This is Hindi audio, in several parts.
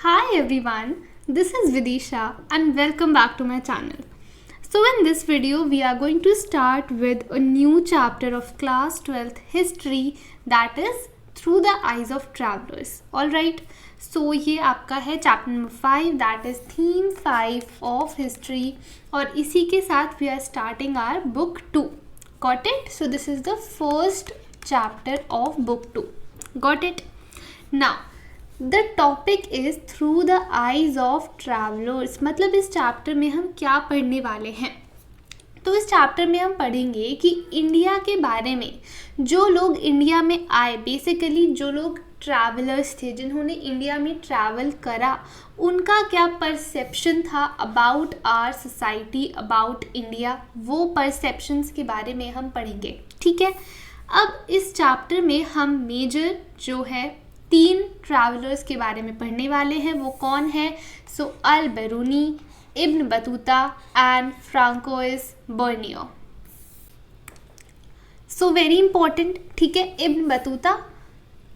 Hi everyone, this is Vidisha and welcome back to my channel. So in this video we are going to start with a new chapter of class 12th history, that is through the eyes of travelers. Alright, so ये आपका है chapter number 5, that is theme 5 of history, और इसी के साथ we are starting our book 2. Got it? So this is the first chapter of book 2. Got it? Now the topic is through the eyes of travellers, मतलब इस चैप्टर में हम क्या पढ़ने वाले हैं। तो इस चैप्टर में हम पढ़ेंगे कि इंडिया के बारे में, जो लोग इंडिया में आए, बेसिकली जो लोग ट्रैवलर्स थे जिन्होंने इंडिया में ट्रैवल करा, उनका क्या परसेप्शन था about our society, about India, वो परसेप्शंस के बारे में हम पढ़ेंगे। ठीक है, अब इस चैप्टर में हम मेजर जो है 3 ट्रैवलर्स के बारे में पढ़ने वाले हैं। वो कौन है? So Al Biruni, Ibn Battuta and Francois Bernier. So very important, ठीक है, Ibn Battuta,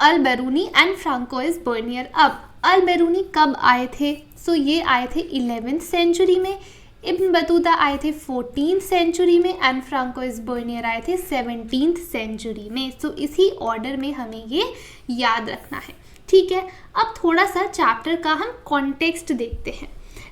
Al Biruni and Francois Bernier. अब अल बेरूनी कब आए थे? सो ये आए थे 11th सेंचुरी में, इब्न बतूता आए थे 14th सेंचुरी में एंड फ्रांकोइस बर्नियर आए थे 17th सेंचुरी में। सो इसी ऑर्डर में हमें ये याद रखना है। ठीक है, अब थोड़ा सा चैप्टर का हम कॉन्टेक्स्ट देखते हैं।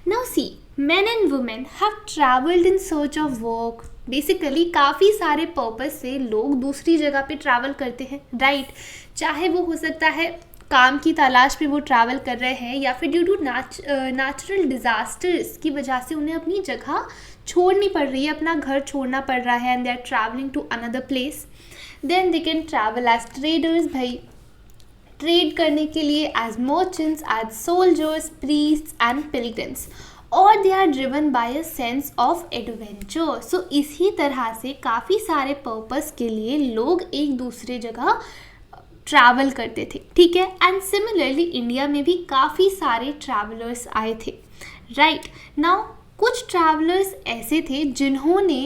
Now see, main and women have travelled in search of work. Basically काफ़ी सारे पर्पस से लोग दूसरी जगह पे ट्रैवल करते हैं, राइट? चाहे वो हो सकता है काम की तलाश पे वो ट्रैवल कर रहे हैं, या फिर ड्यू टू नेचुरल डिज़ास्टर्स की वजह से उन्हें अपनी जगह छोड़नी पड़ रही है, अपना घर छोड़ना पड़ रहा है, and they are travelling to another place. Then they can travel as traders, भाई ट्रेड करने के लिए, as merchants, as soldiers, priests and pilgrims, और they are driven by a sense of adventure. So इसी तरह से काफ़ी सारे पर्पस के लिए लोग एक दूसरे जगह ट्रैवल करते थे। ठीक है, एंड सिमिलरली इंडिया में भी काफ़ी सारे ट्रैवलर्स आए थे, राइट? नाउ कुछ ट्रैवलर्स ऐसे थे जिन्होंने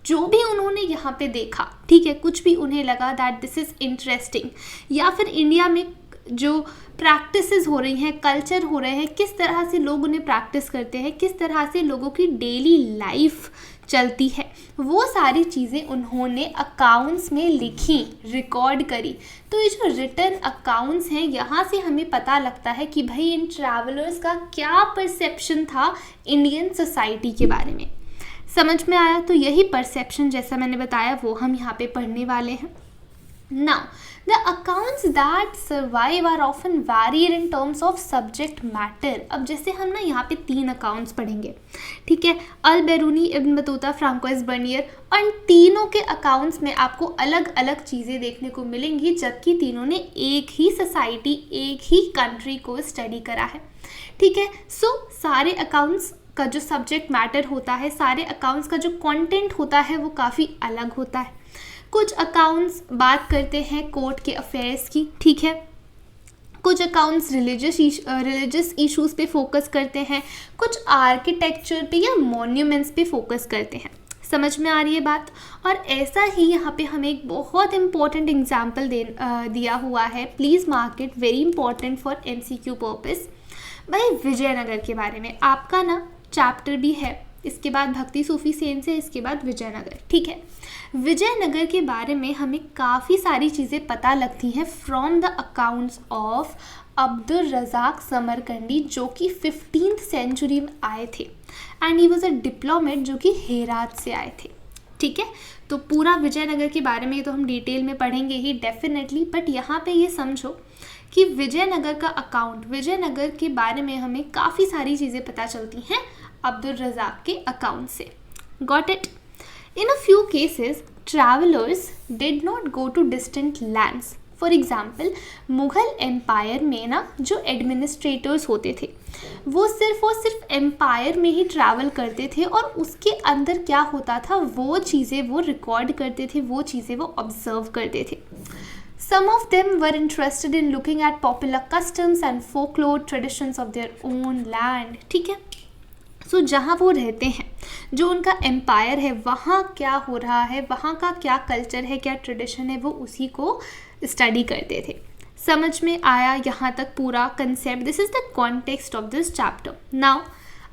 जो भी उन्होंने यहाँ पे देखा, ठीक है, कुछ भी उन्हें लगा दैट दिस इज़ इंटरेस्टिंग, या फिर इंडिया में जो प्रैक्टिसेस हो रही हैं, कल्चर हो रहे हैं, किस तरह से लोग उन्हें प्रैक्टिस करते हैं, किस तरह से लोगों की डेली लाइफ चलती है, वो सारी चीज़ें उन्होंने अकाउंट्स में लिखी, रिकॉर्ड करी। तो ये जो रिटन अकाउंट्स हैं, यहाँ से हमें पता लगता है कि भाई इन ट्रैवलर्स का क्या परसेप्शन था इंडियन सोसाइटी के बारे में। समझ में आया? तो यही परसेप्शन, जैसा मैंने बताया, वो हम यहाँ पे पढ़ने वाले हैं। Now, the accounts that survive are often varied in terms of subject matter. अब जैसे हम ना यहाँ पे 3 अकाउंट्स पढ़ेंगे, ठीक है, अल Biruni, Ibn Battuta, Francois Bernier, और तीनों के अकाउंट्स में आपको अलग अलग चीज़ें देखने को मिलेंगी, जबकि तीनों ने एक ही सोसाइटी, एक ही कंट्री को स्टडी करा है। ठीक है, सो सारे अकाउंट्स का जो सब्जेक्ट मैटर होता है, सारे अकाउंट्स का जो कंटेंट होता है, वो काफ़ी अलग होता है। कुछ अकाउंट्स बात करते हैं कोर्ट के अफेयर्स की, ठीक है, कुछ अकाउंट्स रिलीजियस इश्यूज़ पे फोकस करते हैं, कुछ आर्किटेक्चर पे या मॉन्यूमेंट्स पे फोकस करते हैं। समझ में आ रही है बात? और ऐसा ही यहाँ पे हमें एक बहुत इंपॉर्टेंट एग्जाम्पल दिया हुआ है, please mark it, very important for MCQ purpose. भाई विजयनगर के बारे में आपका ना चैप्टर भी है, इसके बाद भक्ति सूफी सेन से, इसके बाद विजयनगर। ठीक है, विजयनगर के बारे में हमें काफ़ी सारी चीज़ें पता लगती हैं from the accounts of Abdul Razzaq Samarqandi, जो कि 15th सेंचुरी में आए थे, and he was a diplomat जो कि हेरात से आए थे। ठीक है, तो पूरा विजयनगर के बारे में तो हम डिटेल में पढ़ेंगे ही डेफिनेटली, बट यहाँ पे ये समझो कि विजयनगर का अकाउंट, विजयनगर के बारे में हमें काफ़ी सारी चीज़ें पता चलती हैं अब्दुल रज़ाक के अकाउंट से। Got it? In a few cases, travelers did not go to distant lands. For example, Mughal empire में ना जो एडमिनिस्ट्रेटर्स होते थे, वो सिर्फ और सिर्फ एम्पायर में ही ट्रैवल करते थे, और उसके अंदर क्या होता था, वो चीज़ें वो रिकॉर्ड करते थे, वो चीज़ें वो ऑब्जर्व करते थे। Some of them were interested in looking at popular customs and folklore traditions of their own land. ठीक है, सो जहाँ वो रहते हैं, जो उनका एम्पायर है, वहाँ क्या हो रहा है, वहाँ का क्या कल्चर है, क्या ट्रेडिशन है, वो उसी को स्टडी करते थे। समझ में आया यहाँ तक पूरा concept? This is the context of this chapter. Now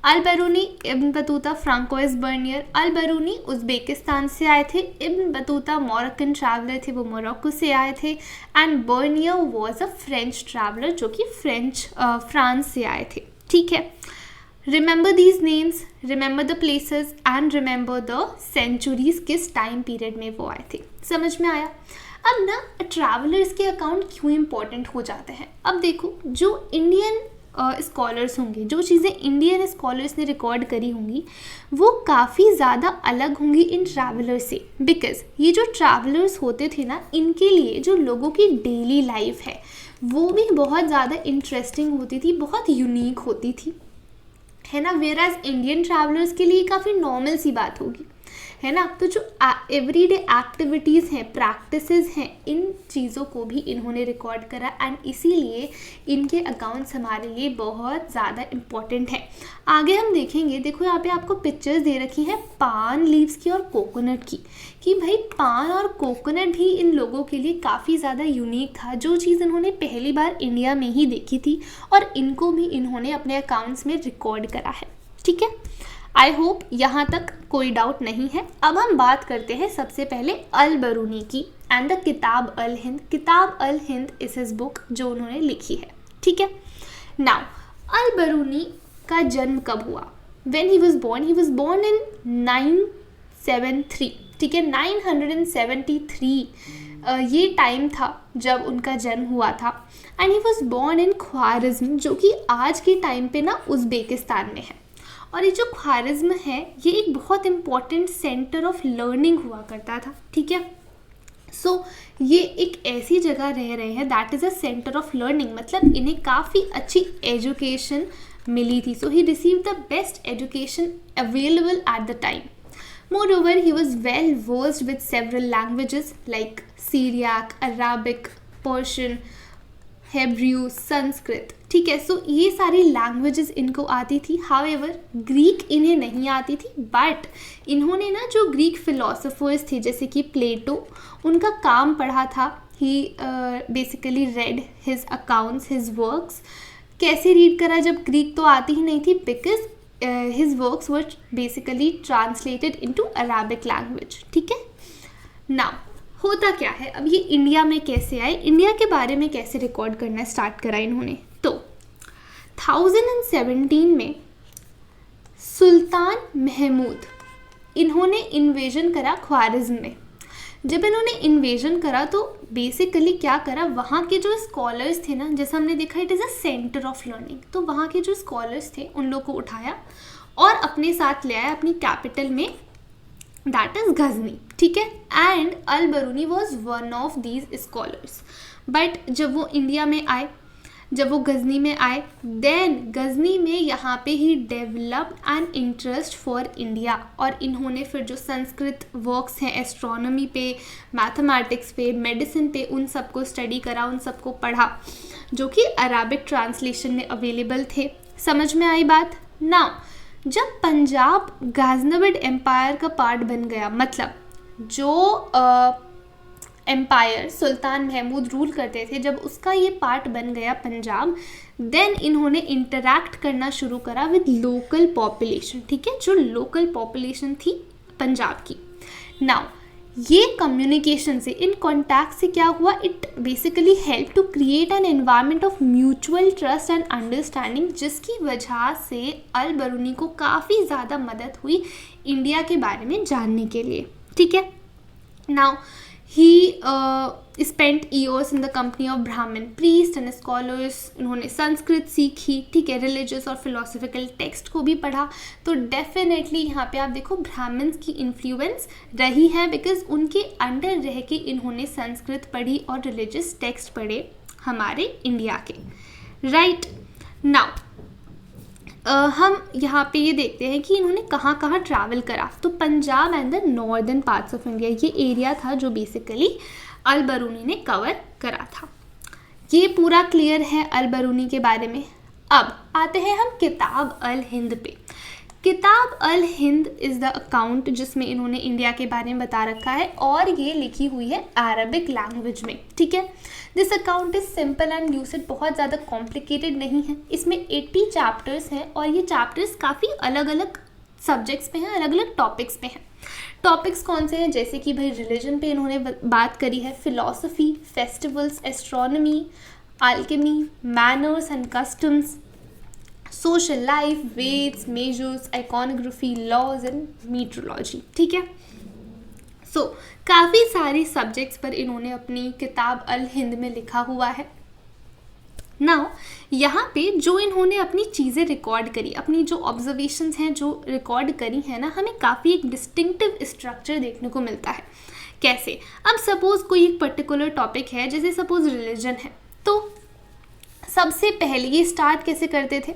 Al Biruni, Ibn Battuta, Francois Bernier. Al Biruni Uzbekistan से आए थे, इब्न बतूता मोरक्कन ट्रैवलर थे, वो मोरक्को से आए थे, and Bernier was a French traveller जो कि फ्रांस से आए थे. ठीक है, remember these names, remember the places and remember the centuries, किस टाइम पीरियड में वो आए थे. समझ में आया? अब ना ट्रैवलर्स के अकाउंट क्यों इम्पोर्टेंट हो जाते हैं. अब देखो, जो इंडियन स्कॉलर्स होंगे, जो चीज़ें इंडियन स्कॉलर्स ने रिकॉर्ड करी होंगी, वो काफ़ी ज़्यादा अलग होंगी इन ट्रैवलर्स से. बिकॉज ये जो ट्रैवलर्स होते थे ना, इनके लिए जो लोगों की डेली लाइफ है वो भी बहुत ज़्यादा इंटरेस्टिंग होती थी, बहुत यूनिक होती थी, है ना. वेयर एज इंडियन ट्रैवलर्स के लिए काफ़ी नॉर्मल सी बात होगी, है ना. तो जो एवरीडे एक्टिविटीज़ हैं, प्रैक्टिसेस हैं, इन चीज़ों को भी इन्होंने रिकॉर्ड करा, एंड इसीलिए इनके अकाउंट्स हमारे लिए बहुत ज़्यादा इम्पॉर्टेंट है. आगे हम देखेंगे, देखो यहाँ पे आपको पिक्चर्स दे रखी हैं पान लीव्स की और कोकोनट की, कि भाई पान और कोकोनट भी इन लोगों के लिए काफ़ी ज़्यादा यूनिक था, जो चीज़ इन्होंने पहली बार इंडिया में ही देखी थी, और इनको भी इन्होंने अपने अकाउंट्स में रिकॉर्ड करा है. ठीक है, आई होप यहाँ तक कोई डाउट नहीं है. अब हम बात करते हैं सबसे पहले अल बेरूनी की एंड द किताब अल हिंद. किताब अल हिंद इज हिज बुक जो उन्होंने लिखी है. ठीक है, नाउ अल बेरूनी का जन्म कब हुआ? When he was born in 973. ठीक है, 973 ये टाइम था जब उनका जन्म हुआ था, and he was born in Khwarizm, जो कि आज के टाइम पे ना उज़्बेकिस्तान में है. और ये जो ख्वारिज़्म है, ये एक बहुत इम्पॉर्टेंट सेंटर ऑफ लर्निंग हुआ करता था. ठीक है, सो ये एक ऐसी जगह रह रहे हैं that is a centre of learning, मतलब इन्हें काफ़ी अच्छी एजुकेशन मिली थी. So he receive the best education available at the time. Moreover, he was well versed with several languages like Syriac, Arabic, Persian, Hebrew, Sanskrit. ठीक है, सो ये सारी लैंग्वेजेस इनको आती थी. हाउएवर ग्रीक इन्हें नहीं आती थी, बट इन्होंने ना जो ग्रीक फिलोसोफर्स थे जैसे कि प्लेटो, उनका काम पढ़ा था. He basically read his accounts, his works. कैसे रीड करा जब ग्रीक तो आती ही नहीं थी, because his works were basically translated into Arabic language. ठीक है, now होता क्या है, अब ये इंडिया में कैसे आए, इंडिया के बारे में कैसे रिकॉर्ड करना स्टार्ट करा इन्होंने. तो 1017 में सुल्तान महमूद, इन्होंने इन्वेजन करा ख्वारिज़्म में. जब इन्होंने इन्वेजन करा तो बेसिकली क्या करा, वहाँ के जो स्कॉलर्स थे ना, जैसा हमने देखा it is a centre of learning, तो वहाँ के जो स्कॉलर्स थे उन लोग को उठाया और अपने साथ ले आया अपनी कैपिटल में, दैट इज़ गजनी. ठीक है, and al Biruni was one of these scholars. But जब वो इंडिया में आए, जब वो गजनी में आए, देन गजनी में यहाँ पे he developed an interest for India, और इन्होंने फिर जो संस्कृत वर्क्स हैं एस्ट्रोनॉमी पे, मैथमेटिक्स पे, मेडिसिन पे, उन सबको स्टडी करा, उन सबको पढ़ा, जो कि अराबिक ट्रांसलेशन में अवेलेबल थे. समझ में आई बात? नाउ जब पंजाब गाज़नविद एम्पायर का पार्ट बन गया, मतलब जो एम्पायर सुल्तान महमूद रूल करते थे, जब उसका ये पार्ट बन गया पंजाब, देन इन्होंने इंटरैक्ट करना शुरू करा विद लोकल पॉपुलेशन. ठीक है, जो लोकल पॉपुलेशन थी पंजाब की. नाउ ये कम्युनिकेशन से, इन कॉन्टैक्ट से क्या हुआ, it basically help to create an environment of mutual trust and understanding, जिसकी वजह से अल बेरूनी को काफ़ी ज़्यादा मदद हुई इंडिया के बारे में जानने के लिए. ठीक है, now he spent years in the company of Brahmin priests and scholars. उन्होंने संस्कृत सीखी. ठीक है, रिलीजियस और फिलोसफिकल टेक्स्ट को भी पढ़ा. तो डेफिनेटली यहाँ पे आप देखो ब्राह्मण्स की इन्फ्लुएंस रही है, बिकॉज उनके अंडर रह के इन्होंने संस्कृत पढ़ी और रिलीजियस टेक्स्ट पढ़े हमारे इंडिया के. राइट, नाउ हम यहाँ पे ये देखते हैं कि इन्होंने कहाँ कहाँ ट्रैवल करा. तो Punjab and the northern parts of India, ये एरिया था जो बेसिकली अल बेरूनी ने कवर करा था. ये पूरा क्लियर है अल बेरूनी के बारे में. अब आते हैं हम किताब अल हिंद पे. किताब अल हिंद इज़ द अकाउंट जिसमें इन्होंने इंडिया के बारे में बता रखा है और ये लिखी हुई है अरबिक लैंग्वेज में, ठीक है। This account is simple and lucid, बहुत ज़्यादा कॉम्प्लिकेटेड नहीं है। इसमें 80 चैप्टर्स हैं और ये चैप्टर्स काफ़ी अलग अलग सब्जेक्ट्स पे हैं, अलग अलग टॉपिक्स पे हैं। टॉपिक्स कौन से हैं, जैसे कि भाई रिलीजन पे इन्होंने बात करी है, philosophy, festivals, astronomy, alchemy, manners and customs, social life, weights, measures, iconography, laws and meteorology, ठीक है। सो काफ़ी सारे सब्जेक्ट्स पर इन्होंने अपनी किताब अल हिंद में लिखा हुआ है। नाउ यहाँ पे जो इन्होंने अपनी चीज़ें रिकॉर्ड करी, अपनी जो ऑब्जर्वेशंस हैं जो रिकॉर्ड करी है ना, हमें काफ़ी एक डिस्टिंक्टिव स्ट्रक्चर देखने को मिलता है। कैसे, अब सपोज कोई एक पर्टिकुलर टॉपिक है, जैसे सपोज रिलीजन है, तो सबसे पहले ये स्टार्ट कैसे करते थे,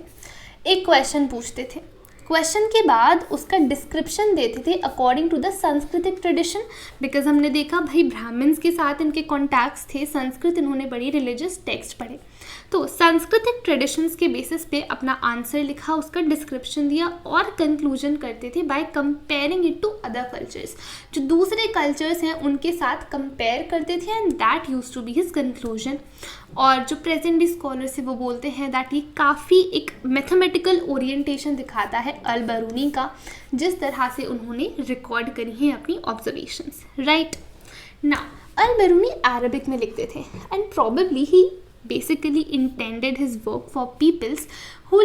एक क्वेश्चन पूछते थे, क्वेश्चन के बाद उसका डिस्क्रिप्शन देते थे अकॉर्डिंग टू द सांस्कृतिक ट्रेडिशन। बिकॉज हमने देखा भाई ब्राह्मण्स के साथ इनके कॉन्टैक्ट्स थे, संस्कृत इन्होंने पढ़ी, रिलीजियस टेक्स्ट पढ़े, तो सांस्कृतिक ट्रेडिशंस के बेसिस पे अपना आंसर लिखा, उसका डिस्क्रिप्शन दिया और कंक्लूजन करते थे by comparing it to other cultures. जो दूसरे कल्चर्स हैं उनके साथ कंपेयर करते थे and that used to be his conclusion. और जो प्रेजेंट भी स्कॉलर्स है वो बोलते हैं दैट ये काफ़ी एक मैथमेटिकल ओरिएंटेशन दिखाता है अल बरूनी का, जिस तरह से उन्होंने रिकॉर्ड करी हैं अपनी ऑब्जर्वेशंस, राइट। नाउ अल बरूनी अरबिक में लिखते थे and probably he basically intended his work for peoples who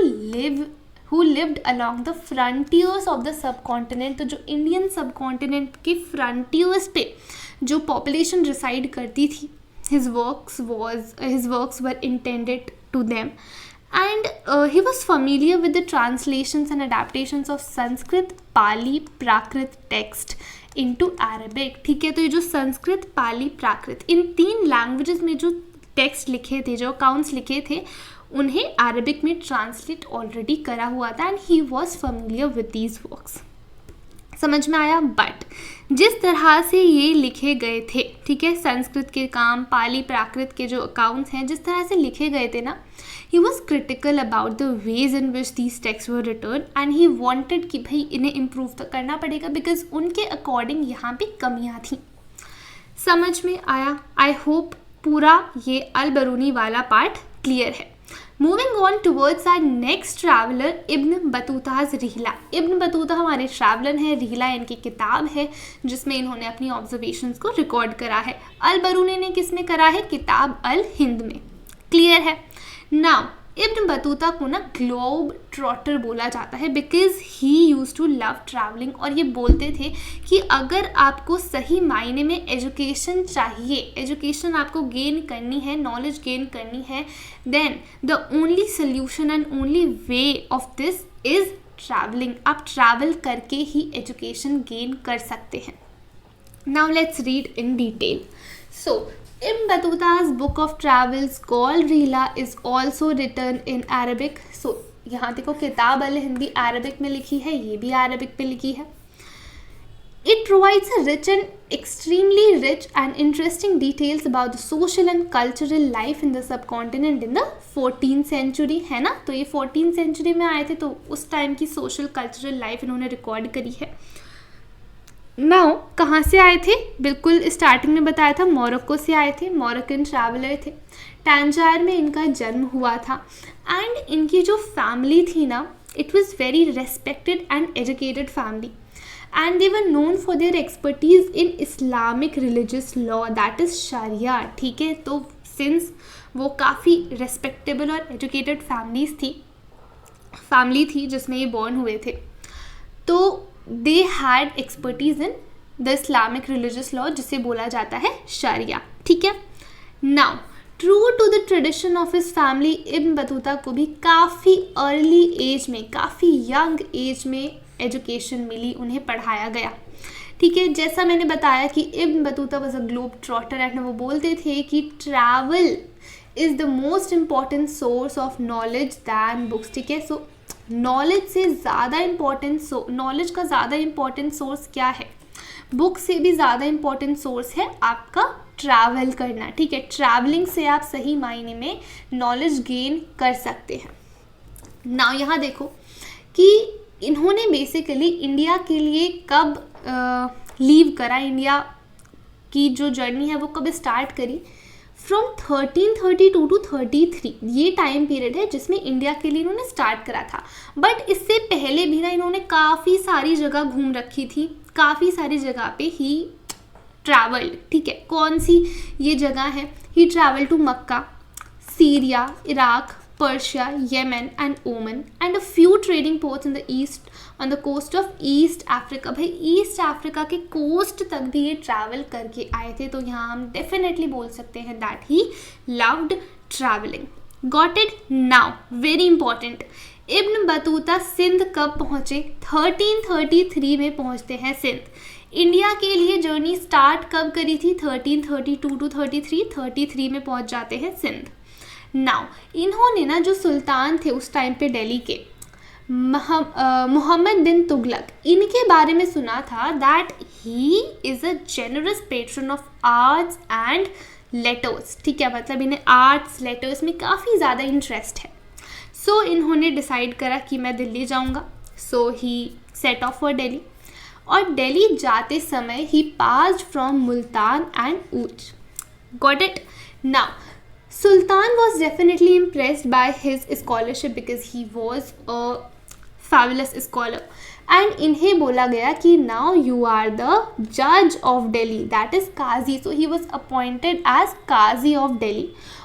lived along the frontiers of the subcontinent। तो जो इंडियन सबकॉन्टिनेंट के फ्रंटियर्स पे जो पॉपुलेशन रिसाइड करती थी, his works were intended to them and he was familiar with the translations and adaptations of Sanskrit, Pali, Prakrit text into Arabic, ठीक है। तो ये जो संस्कृत, पाली, प्राकृत, इन 3 लैंग्वेजेस में जो टेक्स्ट लिखे थे, जो अकाउंट्स लिखे थे, उन्हें अरबिक में ट्रांसलेट ऑलरेडी करा हुआ था and he was familiar with these works. समझ में आया। बट जिस तरह से ये लिखे गए थे, ठीक है, संस्कृत के काम, पाली, प्राकृत के जो अकाउंट्स हैं, जिस तरह से लिखे गए थे ना, he was critical about the ways in which these text were return and he wanted कि भाई इन्हें इम्प्रूव तो करना पड़ेगा बिकॉज उनके अकॉर्डिंग यहाँ पे कमियाँ थी। समझ में आया। आई होप पूरा ये अल बरूनी वाला पार्ट क्लियर है। Moving on towards our next traveller Ibn Battuta's Rihla. Ibn Battuta हमारे ट्रैवलर हैं, रिहला इनकी किताब है जिसमें इन्होंने अपनी ऑब्जर्वेशंस को रिकॉर्ड करा है। अल बरूनी ने किस में करा है, किताब अल हिंद में। क्लियर है। नाउ इब्न बतूता को ना ग्लोब ट्रॉटर बोला जाता है because he use to love travelling. और ये बोलते थे कि अगर आपको सही मायने में एजुकेशन चाहिए, एजुकेशन आपको गेन करनी है, नॉलेज गेन करनी है, then the only solution and only way of this is travelling. आप ट्रैवल करके ही एजुकेशन गेन कर सकते हैं। Now let's read in detail. So Ibn Battuta's book of travels called Rihla is also written in Arabic। So यहाँ देखो किताब अल हिंदी अरबिक में लिखी है, ये भी अरबिक में लिखी है। It provides a rich and extremely rich and interesting details about the social and cultural life in the subcontinent in the 14th century, है ना। तो ये 14th century में आए थे, तो उस टाइम की social cultural life इन्होंने रिकॉर्ड करी है। नाउ कहाँ से आए थे, बिल्कुल स्टार्टिंग में बताया था, मोरक्को से आए थे, मोरक्कन ट्रैवलर थे। टैंजार में इनका जन्म हुआ था एंड इनकी जो फैमिली थी ना, it was very respected and educated family and they were known for their expertise in Islamic religious law that is sharia, ठीक है। तो सिंस वो काफ़ी रेस्पेक्टेबल और एजुकेटेड फैमिली थी जिसमें ये बॉर्न हुए थे, तो they had expertise in the Islamic religious law जिसे बोला जाता है शरिया, ठीक है। Now true to the tradition of his family, Ibn Battuta को भी काफ़ी अर्ली एज में, काफ़ी यंग एज में एजुकेशन मिली, उन्हें पढ़ाया गया, ठीक है। जैसा मैंने बताया कि Ibn Battuta was a globe trotter and वो बोलते थे कि travel is the most important source of knowledge then books, ठीक है। सो नॉलेज से ज़्यादा इम्पॉर्टेंट नॉलेज का ज़्यादा इम्पॉर्टेंट सोर्स क्या है, बुक से भी ज़्यादा इम्पॉर्टेंट सोर्स है आपका ट्रैवल करना, ठीक है। ट्रैवलिंग से आप सही मायने में नॉलेज गेन कर सकते हैं। नाउ यहाँ देखो कि इन्होंने बेसिकली इंडिया के लिए कब लीव करा, इंडिया की जो जर्नी है वो कब स्टार्ट करी, फ्रॉम 1332 टू 33, ये टाइम पीरियड है जिसमें इंडिया के लिए इन्होंने स्टार्ट करा था। बट इससे पहले भी ना इन्होंने काफ़ी सारी जगह घूम रखी थी, काफ़ी सारी जगह पे ही ट्रैवल्ड, ठीक है। कौन सी ये जगह है, he travel to Mecca, Syria, Iraq, Persia, Yemen and Oman and a few trading ports in the east on the coast of East Africa. भाई ईस्ट अफ्रीका के कोस्ट तक भी ये ट्रैवल करके आए थे, तो यहाँ हम डेफिनेटली बोल सकते हैं that he loved travelling. Got it now, very important. Ibn Battuta Sindh कब पहुँचे, 1333 में पहुँचते हैं सिंध। इंडिया के लिए जर्नी स्टार्ट कब करी थी, 1332 टू 33 में पहुँच जाते हैं सिंध। नाउ इन्होंने ना जो सुल्तान थे उस टाइम पे दिल्ली के, मोहम्मद बिन तुगलक, इनके बारे में सुना था that he is a generous patron of arts and letters, ठीक है। मतलब इन्हें आर्ट्स लेटर्स में काफ़ी ज़्यादा इंटरेस्ट है। सो इन्होंने डिसाइड करा कि मैं दिल्ली जाऊंगा। सो ही सेट ऑफ फॉर दिल्ली, और दिल्ली जाते समय ही पास्ड फ्रॉम मुल्तान एंड ऊच। Got it now, Sultan was definitely impressed by his scholarship because he was a fabulous scholar, and इन्हें बोला गया कि now you are the judge of Delhi, that is Qazi. So he was appointed as Qazi of Delhi,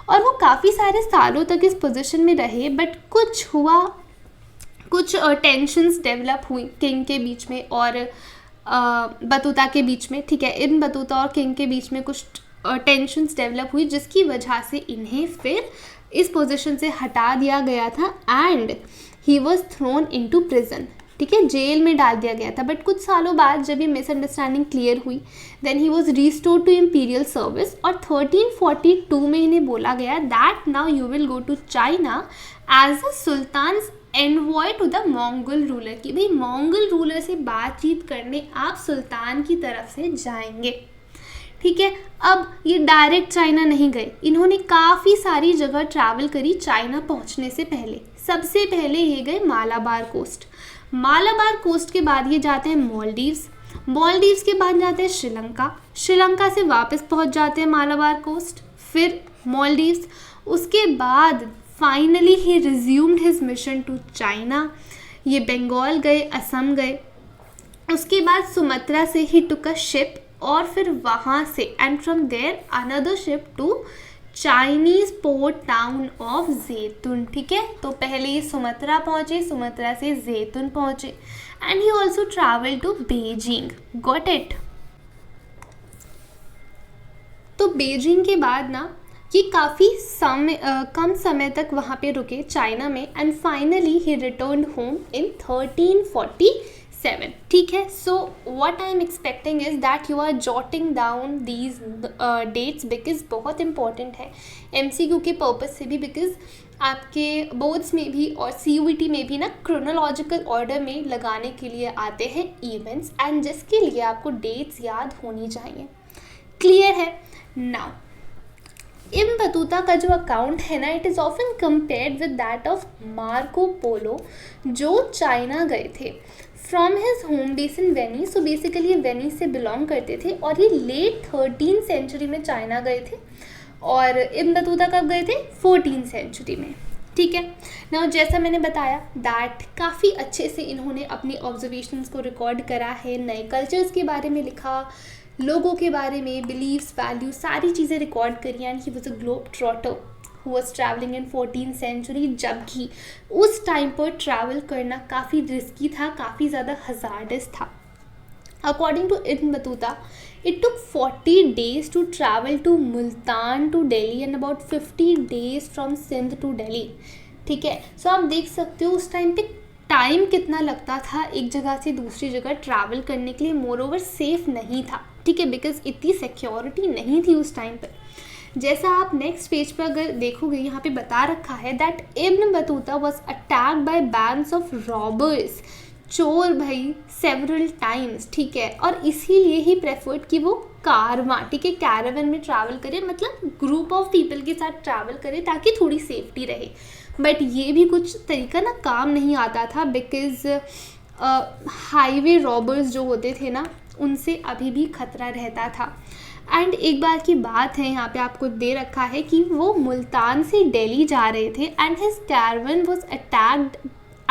और वो काफ़ी सारे सालों तक इस पोजीशन में रहे। बट कुछ हुआ, कुछ टेंशन्स डेवलप हुई किंग के बीच में और बतूता के बीच में, ठीक है। इन बतूता और किंग के बीच में कुछ टेंशन्स डेवलप हुई, जिसकी वजह से इन्हें फिर इस पोजीशन से हटा दिया गया था and he was throne into prison, ठीक है, जेल में डाल दिया गया था। बट कुछ सालों बाद जब ये मिसअंडरस्टैंडिंग क्लियर हुई, then he was restored to imperial service, और 1342 में इन्हें बोला गया that now you will go to China as a sultan's envoy to the Mongol ruler, कि भाई मंगोल रूलर से बातचीत करने आप सुल्तान की तरफ से जाएंगे, ठीक है। अब ये डायरेक्ट चाइना नहीं गए, इन्होंने काफ़ी सारी जगह ट्रैवल करी चाइना पहुंचने से पहले। सबसे पहले ये गए मालाबार कोस्ट, मालाबार कोस्ट के बाद ये जाते हैं मालदीव्स, मालदीव्स के बाद जाते हैं श्रीलंका, श्रीलंका से वापस पहुंच जाते हैं मालाबार कोस्ट, फिर मालदीव्स, उसके बाद finally he resumed his mission to China. ये बंगाल गए, असम गए, उसके बाद सुमात्रा से ही टुक अ शिप, और फिर वहाँ से and from there another ship to Chinese port town of Zaitun, ठीक है। तो पहले ये सुमात्रा पहुँचे, सुमात्रा से जैतून पहुँचे, and he also travel to Beijing. Got it. तो बीजिंग के बाद ना ये काफ़ी कम समय तक वहाँ पे रुके चाइना में, and finally he return home in 1347, ठीक है। So what I am expecting is that you are jotting down these dates, because बहुत इंपॉर्टेंट है MCQ के पर्पज़ से भी, बिकॉज आपके बोर्ड्स में भी और CUET में भी ना क्रोनोलॉजिकल ऑर्डर में लगाने के लिए आते हैं इवेंट्स, एंड जिसके लिए आपको डेट्स याद होनी चाहिए। क्लियर है। नाउ इब्न बतूता का जो अकाउंट है ना, it is often compared with that of Marco Polo, जो चाइना गए थे from his home base in Venice. So basically ये वेनिस से बिलोंग करते थे, और ये लेट 13th सेंचुरी में चाइना गए थे, और इब्न बतूता कब गए थे, 14th सेंचुरी में, ठीक है। ना जैसा मैंने बताया दैट काफ़ी अच्छे से इन्होंने अपनी ऑब्जर्वेशंस को रिकॉर्ड करा है, नए कल्चर्स के बारे में लिखा, लोगों के बारे में, बिलीव्स, वैल्यूज, सारी चीज़ें रिकॉर्ड करी, and he was a globe trotter who was travelling in 14th century, जबकि उस टाइम पर ट्रैवल करना काफ़ी रिस्की था, काफ़ी ज़्यादा हज़ार्डस था। According to Ibn Battuta it took 40 days to travel to Multan to Delhi and about 50 days from Sindh to Delhi, ठीक है। सो आप देख सकते हो उस टाइम पे टाइम कितना लगता था एक जगह से दूसरी जगह ट्रैवल करने के लिए। मोर ओवर सेफ नहीं था, ठीक है, बिकॉज इतनी सिक्योरिटी नहीं थी उस टाइम पर। जैसा आप नेक्स्ट पेज पर अगर देखोगे, यहाँ पे बता रखा है that Ibn Battuta was attacked by bands of robbers, चोर भाई, सेवरल टाइम्स, ठीक है। और इसीलिए ही प्रेफर्ड कि वो कारवां, ठीक है, कैरावन में ट्रैवल करे, मतलब ग्रुप ऑफ पीपल के साथ ट्रैवल करे ताकि थोड़ी सेफ्टी रहे। बट ये भी कुछ तरीका ना काम नहीं आता था, बिकॉज हाईवे रॉबर्स जो होते थे ना, उनसे अभी भी खतरा रहता था। एंड एक बार की बात है, यहाँ पे आपको दे रखा है कि वो मुल्तान से दिल्ली जा रहे थे and his caravan was attacked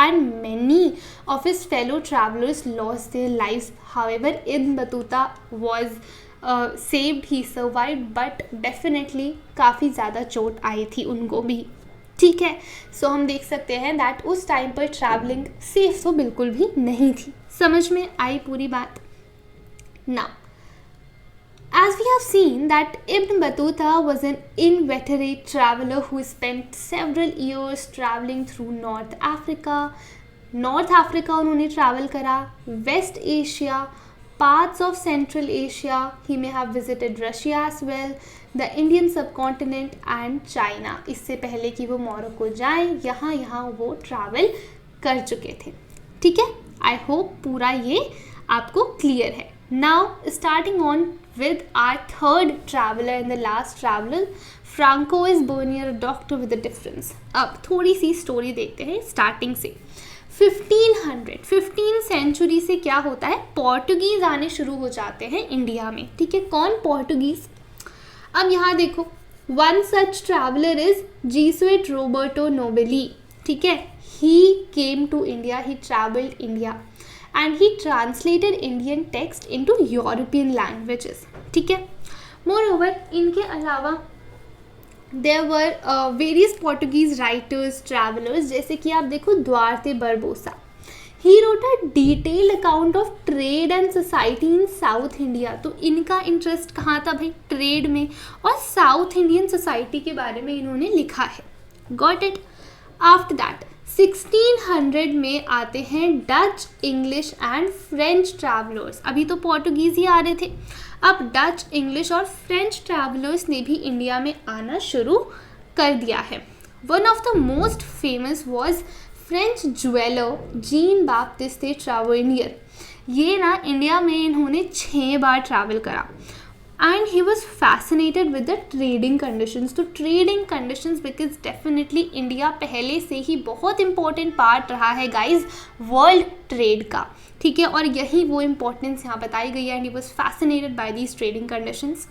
and many of his fellow travelers lost their lives. However, Ibn Battuta was saved, he survived, but definitely काफ़ी ज़्यादा चोट आई थी उनको भी, ठीक है। सो हम देख सकते हैं दैट उस टाइम पर ट्रैवलिंग सेफ तो बिल्कुल भी नहीं थी। समझ में आई पूरी बात ना। As we have seen that Ibn Battuta was an inveterate traveler who spent several years traveling through North Africa. North Africa उन्होंने travel करा, West Asia, parts of Central Asia. He may have visited Russia as well, the Indian subcontinent and China. इससे पहले कि वो मोरक्को जाएं, यहाँ वो travel कर चुके थे, ठीक है। I hope पूरा ये आपको clear है। Now starting on with our third traveler and the last traveler, Francois Bernier, doctor with a difference। अब थोड़ी सी स्टोरी देखते हैं स्टार्टिंग से। 15 सेंचुरी से क्या होता है, पोर्टुगीज आने शुरू हो जाते हैं इंडिया में, ठीक है। कौन पोर्टुगीज? अब यहाँ देखो, one such traveller is Jesuit Roberto Nobili, ठीक है। He came to India, he travelled India and he translated Indian text into European languages, ठीक है। Moreover, इनके अलावा there were various Portuguese writers, travelers, जैसे कि आप देखो Duarte बरबोसा। He wrote a detailed account of trade and society in South India। तो इनका इंटरेस्ट कहाँ था भाई, ट्रेड में, और साउथ इंडियन सोसाइटी के बारे में इन्होंने लिखा है। Got it? After that 1600 में आते हैं Dutch, English and French travellers. अभी तो पोर्टुगीज ही आ रहे थे, अब डच, इंग्लिश और फ्रेंच ट्रैवलर्स ने भी इंडिया में आना शुरू कर दिया है। One of the most famous was French jeweller Jean Baptiste Tavernier. ये ना इंडिया में इन्होंने 6 बार ट्रैवल करा and he was fascinated with the trading conditions। तो trading conditions because definitely India पहले से ही बहुत important part रहा है guys world trade का, ठीक है, और यही वो importance यहाँ बताई गई है। and he was fascinated by these trading conditions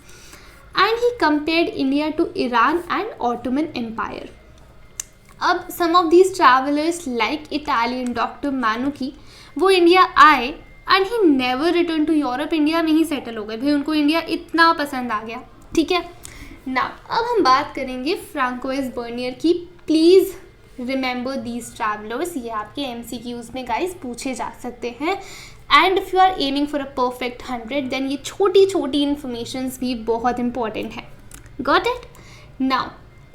and he compared India to Iran and Ottoman Empire। अब some of these travelers like Italian Dr. Manucci वो इंडिया आए and he never return to Europe, India में ही सेटल हो गए भाई, उनको इंडिया इतना पसंद आ गया, ठीक है ना। अब हम बात करेंगे फ्रांकोइस बर्नियर की। प्लीज़ रिमेंबर दीज ट्रैवलर्स, ये आपके MCQs में गाइस पूछे जा सकते हैं। And if you are aiming for a perfect 100 then ये छोटी छोटी इन्फॉर्मेशंस भी बहुत इंपॉर्टेंट है। Got it? Now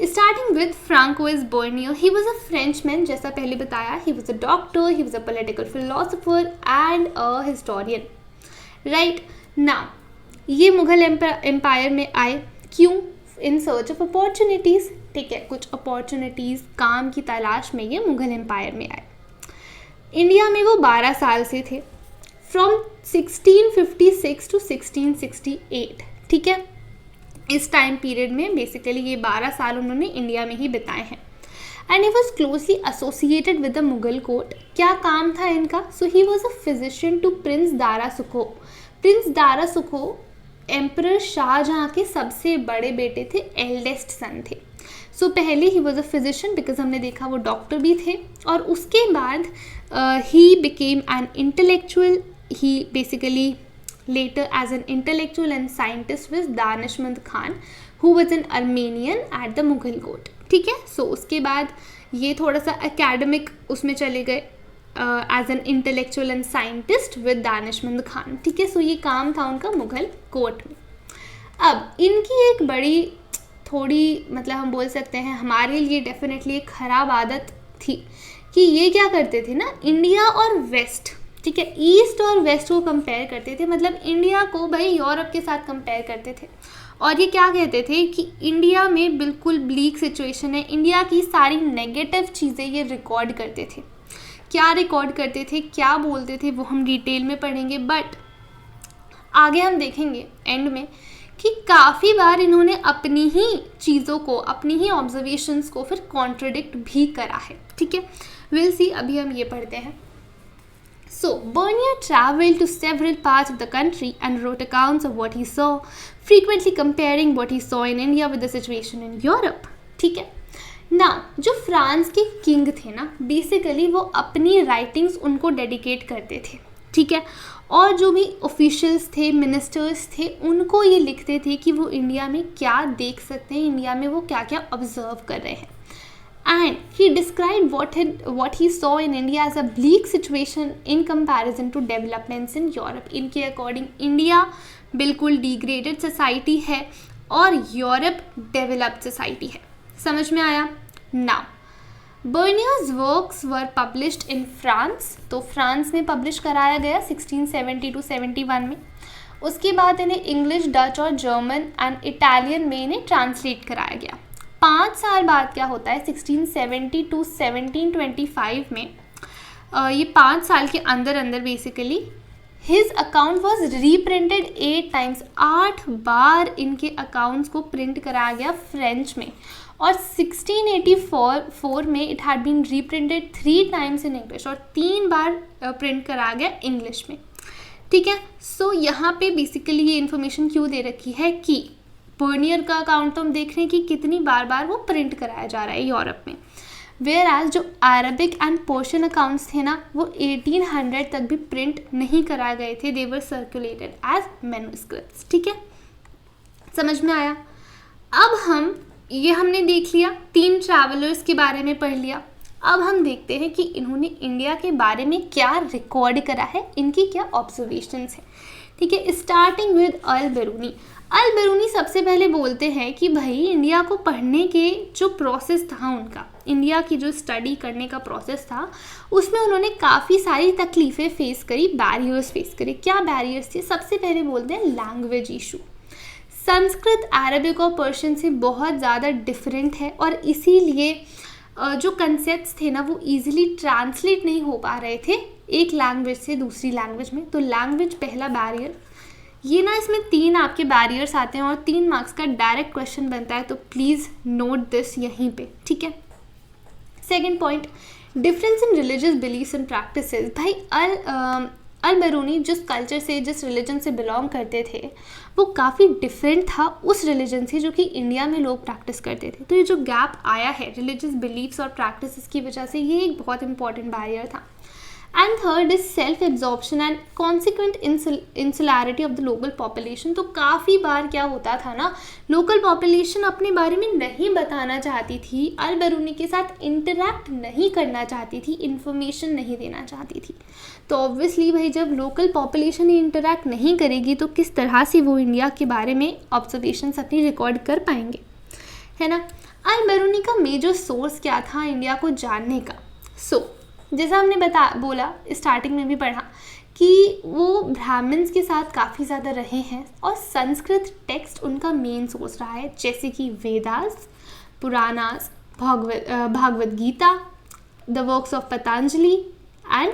starting with Francois Bernier, he was a Frenchman, जैसा पहले बताया, he was a doctor, he was a political philosopher and a historian, right? Now, ये मुगल एम्पायर में आए, क्यों? In search of opportunities, ठीक है, कुछ अपॉर्चुनिटीज़, काम की तलाश में ये मुगल एम्पायर में आए। इंडिया में वो 12 साल से थे, from 1656 to 1668, ठीक है। इस टाइम पीरियड में बेसिकली ये 12 साल उन्होंने इंडिया में ही बिताए हैं। And he was closely associated with the Mughal court. क्या काम था इनका? So he was a physician to prince Dara Shukoh. Prince Dara सुखो एम्परर शाहजहाँ के सबसे बड़े बेटे थे, एल्डेस्ट सन थे। सो पहले ही वॉज अ फिजिशियन बिकॉज हमने देखा वो डॉक्टर भी थे, और उसके बाद he became an intellectual. He basically later as an intellectual and scientist with Danishmand Khan who was an Armenian at the Mughal court, ठीक है। सो उसके बाद ये थोड़ा सा एकेडमिक उसमें चले गए as an intellectual and scientist with Danishmand Khan, ठीक है। सो ये काम था उनका मुगल कोर्ट में। अब इनकी एक बड़ी थोड़ी मतलब हम बोल सकते हैं हमारे लिए डेफिनेटली एक ख़राब आदत थी कि ये क्या करते थे ना, इंडिया और वेस्ट, ठीक है, ईस्ट और वेस्ट को कंपेयर करते थे। मतलब इंडिया को भाई यूरोप के साथ कंपेयर करते थे, और ये क्या कहते थे कि इंडिया में बिल्कुल ब्लीक सिचुएशन है, इंडिया की सारी नेगेटिव चीज़ें ये रिकॉर्ड करते थे। क्या रिकॉर्ड करते थे, क्या बोलते थे, वो हम डिटेल में पढ़ेंगे, बट आगे हम देखेंगे एंड में कि काफ़ी बार इन्होंने अपनी ही चीज़ों को, अपनी ही ऑब्जर्वेशंस को फिर कॉन्ट्रडिक्ट भी करा है, ठीक है। विल सी, अभी हम ये पढ़ते हैं। So, Bernier traveled to several parts of the country and wrote accounts of what he saw, frequently comparing what he saw in India with the situation in Europe. ठीक है ना, जो फ्रांस के किंग थे ना, बेसिकली वो अपनी राइटिंग्स उनको डेडिकेट करते थे, ठीक है, और जो भी ऑफिशियल्स थे, मिनिस्टर्स थे, उनको ये लिखते थे कि वो इंडिया में क्या देख सकते हैं, इंडिया में वो क्या क्या ऑब्जर्व कर रहे हैं. And he described what he saw in India as a bleak situation in comparison to developments in Europe. इनके अकॉर्डिंग इंडिया बिल्कुल डिग्रेडेड सोसाइटी है और यूरोप डेवलप्ड सोसाइटी है. समझ में आया? Now, Bernier's works were published in France. तो फ्रांस में पब्लिश कराया गया 1670 to 71 में. उसके बाद इन्हें इंग्लिश, डच और जर्मन एंड इटालियन में इन्हें ट्रांसलेट कराया गया. 5 साल बाद क्या होता है, 1670 to 1725 में, ये 5 साल के अंदर अंदर basically his account was reprinted 8 times. 8 बार इनके अकाउंट्स को प्रिंट कराया गया फ्रेंच में, और 1684 में it had been reprinted 3 times in English, और 3 बार प्रिंट कराया गया इंग्लिश में. ठीक है, सो यहाँ पे बेसिकली ये इन्फॉर्मेशन क्यों दे रखी है कि बर्नियर का अकाउंट तो हम देख रहे हैं कि कितनी बार बार वो प्रिंट कराया जा रहा है यूरोप में, वेयर एज जो अरबिक एंड पर्शियन अकाउंट्स थे ना, वो 1800 तक भी प्रिंट नहीं कराए गए थे. दे वर सर्कुलेटेड एज मैन्युस्क्रिप्ट्स. ठीक है, समझ में आया? अब हमने देख लिया, 3 ट्रैवलर्स के बारे में पढ़ लिया. अब हम देखते हैं कि इन्होंने इंडिया के बारे में क्या रिकॉर्ड करा है, इनकी क्या ऑब्जर्वेशंस हैं. ठीक है, स्टार्टिंग विद अल बेरूनी. अल बेरूनी सबसे पहले बोलते हैं कि भाई इंडिया को पढ़ने के जो प्रोसेस था उनका, इंडिया की जो स्टडी करने का प्रोसेस था, उसमें उन्होंने काफ़ी सारी तकलीफ़ें फेस करी, बैरियर्स फेस करे. क्या बैरियर्स थे? सबसे पहले बोलते हैं लैंग्वेज इशू. संस्कृत अरबिक और पर्शियन से बहुत ज़्यादा डिफरेंट है, और इसीलिए जो कंसेप्ट्स थे ना, वो इजीली ट्रांसलेट नहीं हो पा रहे थे एक लैंग्वेज से दूसरी लैंग्वेज में. तो लैंग्वेज पहला बैरियर. ये ना, इसमें 3 आपके बैरियर्स आते हैं और 3 मार्क्स का डायरेक्ट क्वेश्चन बनता है, तो प्लीज़ नोट दिस यहीं पे. ठीक है, second point, difference in religious beliefs and practices. भाई अल बेरूनी जिस कल्चर से, जिस रिलीजन से बिलोंग करते थे, वो काफ़ी डिफरेंट था उस रिलीजन से जो कि इंडिया में लोग प्रैक्टिस करते थे. तो ये जो गैप आया है रिलीजियस बिलीफ्स और प्रैक्टिसेस की वजह से, ये एक बहुत इंपॉर्टेंट बैरियर था. And third is self absorption and consequent insularity of the local population. तो काफ़ी बार क्या होता था ना, लोकल पॉपुलेशन अपने बारे में नहीं बताना चाहती थी, अल बेरूनी के साथ इंटरैक्ट नहीं करना चाहती थी, इन्फॉर्मेशन नहीं देना चाहती थी. तो ऑब्वियसली भाई जब लोकल पॉपुलेशन ही इंटरैक्ट नहीं करेगी तो किस तरह से वो इंडिया के बारे में ऑब्जर्वेशंस अपनी रिकॉर्ड कर पाएंगे, है ना. अल बेरूनी का मेजर सोर्स क्या था इंडिया को जानने का? जैसा हमने बोला, स्टार्टिंग में भी पढ़ा कि वो ब्राह्मण्स के साथ काफ़ी ज़्यादा रहे हैं, और संस्कृत टेक्स्ट उनका मेन सोर्स रहा है, जैसे कि Vedas, Puranas, Bhagavad Gita, the works of Patanjali and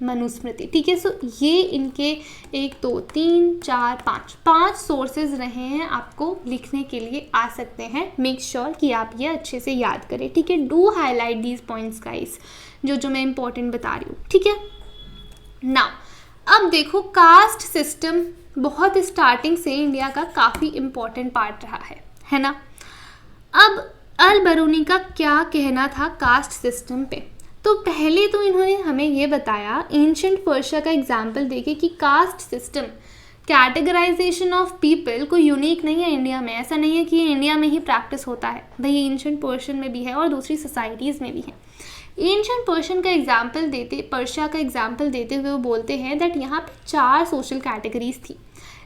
Manusmriti. ठीक है, सो ये इनके 1 2 3 4 5 सोर्सेज रहे हैं, आपको लिखने के लिए आ सकते हैं. मेक श्योर कि आप ये अच्छे से याद करें. ठीक है, do highlight these points guys, जो मैं इंपॉर्टेंट बता रही हूँ. ठीक है, नाउ अब देखो, कास्ट सिस्टम बहुत स्टार्टिंग से इंडिया का काफ़ी इम्पोर्टेंट पार्ट रहा है ना. अब अल बेरूनी का क्या कहना था कास्ट सिस्टम पे? तो पहले तो इन्होंने हमें ये बताया, एंशिएंट पर्शिया का एग्जाम्पल देके, कि caste system, categorisation of people कोई यूनिक नहीं है इंडिया में. ऐसा नहीं है कि ये इंडिया में ही प्रैक्टिस होता है, भाई एंशिएंट पर्शियन में भी है और दूसरी सोसाइटीज़ में भी है. एंशिएंट पर्शिया का एग्जाम्पल देते हुए वो बोलते हैं दैट यहाँ पे 4 सोशल कैटेगरीज थी,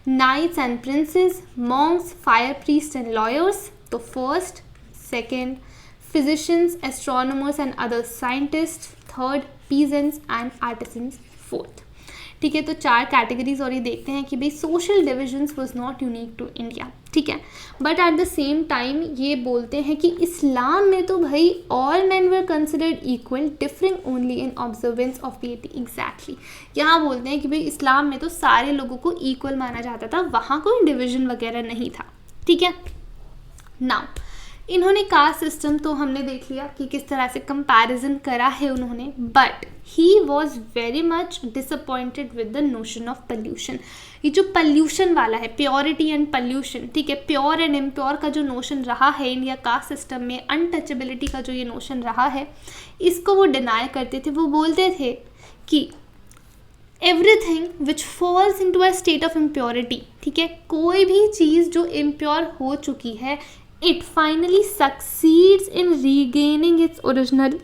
knights and princes, monks, fire priest and lawyers. तो first, second, physicians, astronomers and other scientists, third, peasants and artisans, fourth. ठीक है, तो 4 कैटेगरीज. और ये देखते हैं कि भाई social divisions was not unique to India. ठीक है, but at the same time ये बोलते हैं कि इस्लाम में तो भाई all man were considered equal, differing only in observance of piety. Exactly, यहाँ बोलते हैं कि भाई इस्लाम में तो सारे लोगों को इक्वल माना जाता था, वहाँ कोई डिविजन वगैरह नहीं था. ठीक है, नाउ इन्होंने कास्ट सिस्टम तो हमने देख लिया कि किस तरह से कंपैरिजन करा है उन्होंने, but he was very much disappointed with the notion of pollution. ये जो पॉल्यूशन वाला है, प्योरिटी एंड पॉल्यूशन, ठीक है, प्योर एंड इम्प्योर का जो नोशन रहा है इंडिया कास्ट सिस्टम में, अनटचेबिलिटी का जो ये नोशन रहा है, इसको वो डिनाई करते थे। वो बोलते थे कि everything which falls in to a state of impurity, ठीक है, कोई भी चीज़ जो इम्प्योर हो चुकी है, it finally succeeds in regaining its original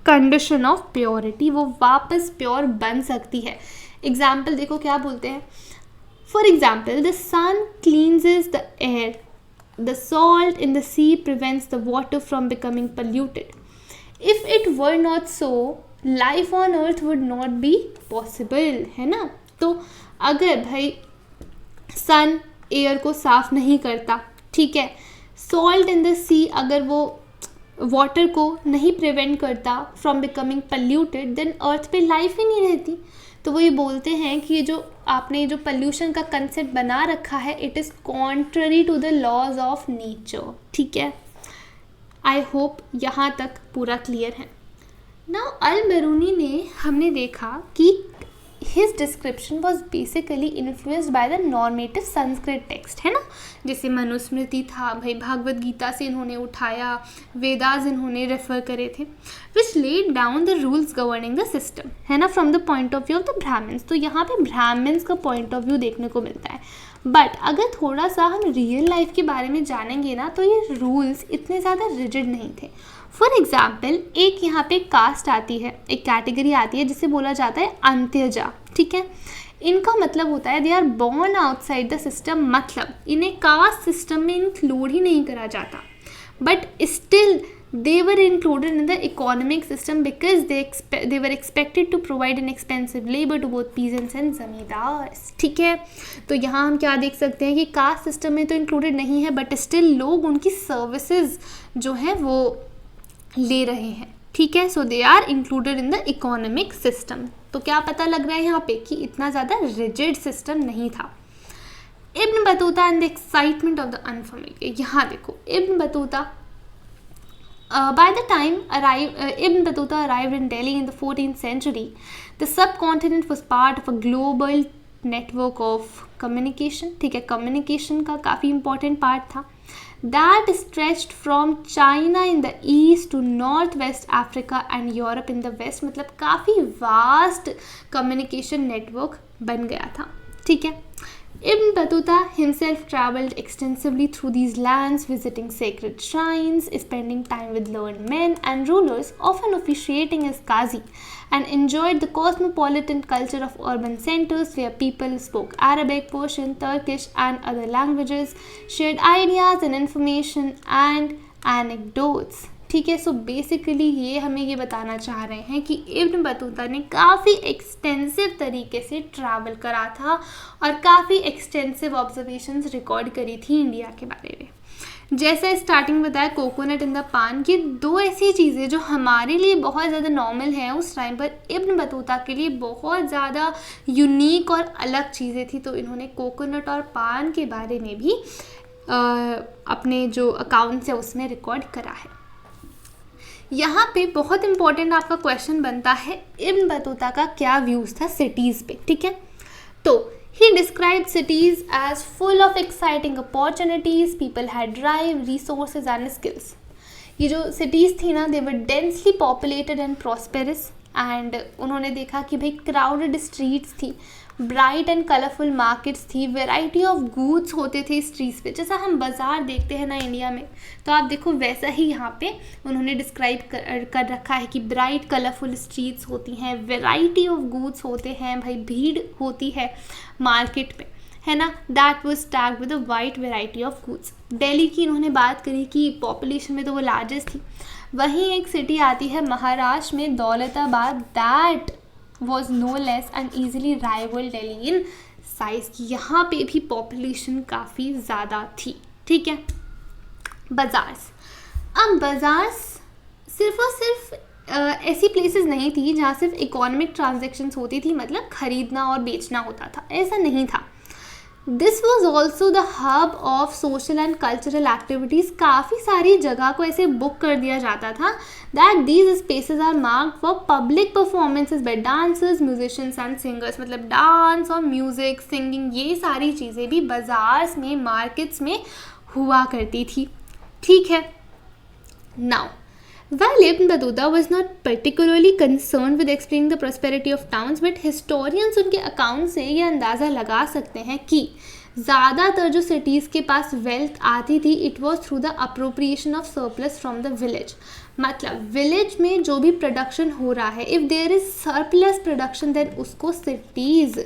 condition of purity, वो वापस प्योर बन सकती है। एग्जाम्पल देखो क्या बोलते हैं, for example the sun cleanses the air, the salt in the sea prevents the water from becoming polluted, if it were not so life on earth would not be possible, है ना। तो अगर भाई सन एयर को साफ नहीं करता, ठीक है, सॉल्ट इन द सी अगर वो वाटर को नहीं प्रिवेंट करता फ्रॉम बिकमिंग पोल्यूटेड, देन अर्थ पे लाइफ ही नहीं रहती। तो वो ये बोलते हैं कि ये जो आपने जो पोल्यूशन का कंसेप्ट बना रखा है, it is contrary to the laws of nature, ठीक है। आई होप यहाँ तक पूरा क्लियर है। नाउ अल-बेरूनी ने हमने देखा कि his description was basically influenced by the normative Sanskrit text, है ना, जैसे मनुस्मृति था, भाई भागवत गीता से इन्होंने उठाया, वेदास इन्होंने रेफर करे थे, which laid down the rules governing the system, है ना, from the point of view of the Brahmins. तो यहाँ पे ब्राह्मण्स का पॉइंट ऑफ व्यू देखने को मिलता है। बट अगर थोड़ा सा हम रियल लाइफ के बारे में जानेंगे ना, तो ये रूल्स इतने ज़्यादा रिजिड नहीं थे। फॉर एग्जाम्पल एक यहाँ पे कास्ट आती है, एक कैटेगरी आती है जिसे बोला जाता है अंत्यजा, ठीक है। इनका मतलब होता है they are born outside the system, मतलब इन्हें कास्ट सिस्टम में इंक्लूड ही नहीं करा जाता, but still they were included in the economic system because they were expected to provide inexpensive labor to both peasants and zamindars, ठीक है। तो यहाँ हम क्या देख सकते हैं कि कास्ट सिस्टम में तो इंक्लूडेड नहीं है, बट स्टिल लोग उनकी सर्विसेज जो है वो ले रहे हैं, ठीक है। So they are included in the economic system. तो क्या पता लग रहा है यहाँ पे कि इतना ज़्यादा रिजिड सिस्टम नहीं था। इब्न Battuta and the excitement of the unfamiliar, यहाँ देखो Ibn Battuta by the time Ibn Battuta arrived in Delhi in the 14th century, the subcontinent was part of a global network of communication, ठीक है, communication का काफ़ी important part था, that stretched from China in the east to northwest Africa and Europe in the west, मतलब काफ़ी vast communication network बन गया था, ठीक है। Ibn Battuta himself travelled extensively through these lands, visiting sacred shrines, spending time with learned men and rulers, often officiating as qazi, and enjoyed the cosmopolitan culture of urban centers where people spoke Arabic, Persian, Turkish and other languages, shared ideas and information and anecdotes, ठीक है। सो बेसिकली ये हमें ये बताना चाह रहे हैं कि इब्न बतूता ने काफ़ी एक्सटेंसिव तरीके से ट्रैवल करा था और काफ़ी एक्सटेंसिव ऑब्जर्वेशंस रिकॉर्ड करी थी इंडिया के बारे में। जैसे स्टार्टिंग बताया कोकोनट इन द पान, ये दो ऐसी चीज़ें जो हमारे लिए बहुत ज़्यादा नॉर्मल हैं, उस टाइम पर इब्न बतूता के लिए बहुत ज़्यादा यूनिक और अलग चीज़ें थी। तो इन्होंने कोकोनट और पान के बारे में भी अपने जो अकाउंट्स है उसमें रिकॉर्ड करा है। यहाँ पे बहुत इंपॉर्टेंट आपका क्वेश्चन बनता है इब्न बतूता का क्या व्यूज़ था सिटीज़ पे, ठीक है। तो he describe cities as full of exciting opportunities, people had drive, resources and skills. ये जो सिटीज़ थी ना, they were densely populated and prosperous, and उन्होंने देखा कि भाई क्राउडेड स्ट्रीट्स थी, ब्राइट एंड कलरफुल मार्केट्स थी, वेराइटी ऑफ गुड्स होते थे स्ट्रीट्स पे, जैसा हम बाज़ार देखते हैं ना इंडिया में, तो आप देखो वैसा ही यहाँ पे उन्होंने डिस्क्राइब कर रखा है कि ब्राइट कलरफुल स्ट्रीट्स होती हैं, वेराइटी ऑफ गुड्स होते हैं, भाई भीड़ होती है मार्केट में, है ना। That was tagged with a wide variety of goods. Delhi की इन्होंने बात करी कि पॉपुलेशन में तो वो लार्जेस्ट थी। वहीं एक सिटी आती है महाराष्ट्र में Daulatabad, that was no less and easily rival Delhi in size, की यहाँ पे भी पॉपुलेशन काफ़ी ज़्यादा थी, ठीक है। बाज़ार्स, अब बाज़ार्स सिर्फ और सिर्फ ऐसी प्लेसेस नहीं थी जहाँ सिर्फ इकोनॉमिक ट्रांजैक्शंस होती थी, मतलब ख़रीदना और बेचना होता था, ऐसा नहीं था। This was also the hub of social and cultural activities. काफ़ी सारी जगह को ऐसे बुक कर दिया जाता था that these spaces are marked for public performances by dancers, musicians and singers. मतलब डांस और म्यूज़िक, सिंगिंग, ये सारी चीज़ें भी बाजार्स में, मार्केट्स में हुआ करती थी। ठीक है, now while Ibn Battuta was not particularly concerned with explaining the prosperity of towns, but historians उनके अकाउंट से ये अंदाज़ा लगा सकते हैं कि ज़्यादातर जो सिटीज़ के पास वेल्थ आती थी it was through the appropriation of surplus from the village. मतलब विलेज में जो भी प्रोडक्शन हो रहा है, if there is surplus production, then उसको सिटीज़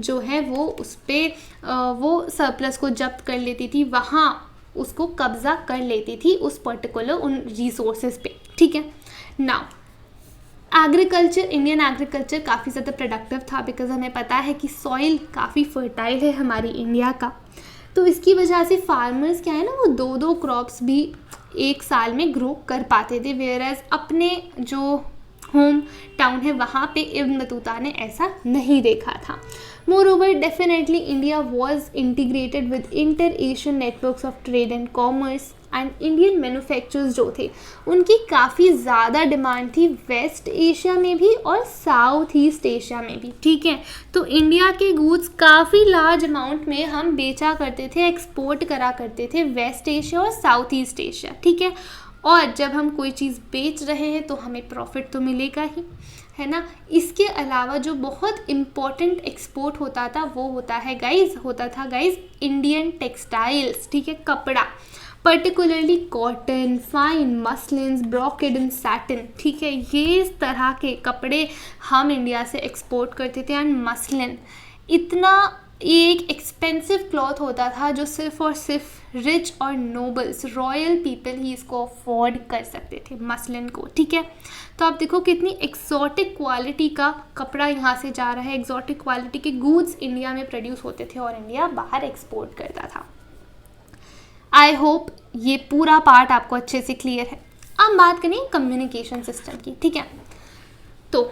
जो है वो उस पर वो सरप्लस को जब्त कर लेती थी, वहाँ उसको कब्जा कर लेती थी उस पर्टिकुलर उन रिसोर्सेज पे। ठीक है, नाउ एग्रीकल्चर, इंडियन एग्रीकल्चर काफ़ी ज़्यादा प्रोडक्टिव था बिकॉज हमें पता है कि सॉइल काफ़ी फर्टाइल है हमारी इंडिया का। तो इसकी वजह से फार्मर्स क्या है ना, वो 2-2 क्रॉप्स भी एक साल में ग्रो कर पाते थे, वेयर एज अपने जो होम टाउन है वहाँ पे इब्न बतूता ने ऐसा नहीं देखा था। Moreover definitely India was integrated with inter Asian networks of trade and commerce and Indian manufacturers जो थे उनकी काफ़ी ज़्यादा डिमांड थी वेस्ट एशिया में भी और साउथ ईस्ट एशिया में भी। ठीक है, तो इंडिया के गुड्स काफ़ी लार्ज अमाउंट में हम बेचा करते थे, एक्सपोर्ट करा करते थे वेस्ट एशिया और साउथ ईस्ट एशिया। ठीक है, और जब हम कोई चीज़ बेच रहे हैं तो हमें प्रॉफिट तो मिलेगा ही, है ना। इसके अलावा जो बहुत इम्पॉर्टेंट एक्सपोर्ट होता था वो होता था गाइज इंडियन टेक्सटाइल्स। ठीक है, कपड़ा, particularly cotton, fine muslins, brocade and satin. ठीक है, ये इस तरह के कपड़े हम इंडिया से एक्सपोर्ट करते थे। एंड मसलिन इतना एक एक्सपेंसिव क्लॉथ होता था जो सिर्फ और सिर्फ रिच और नोबल्स, रॉयल पीपल ही इसको अफोर्ड कर सकते थे, मसलिन को। ठीक है, तो आप देखो कितनी एक्सोटिक क्वालिटी का कपड़ा यहाँ से जा रहा है, एक्सोटिक क्वालिटी के गुड्स इंडिया में प्रोड्यूस होते थे और इंडिया बाहर एक्सपोर्ट करता था। आई होप ये पूरा पार्ट आपको अच्छे से क्लियर है। अब बात करें कम्युनिकेशन सिस्टम की। ठीक है, तो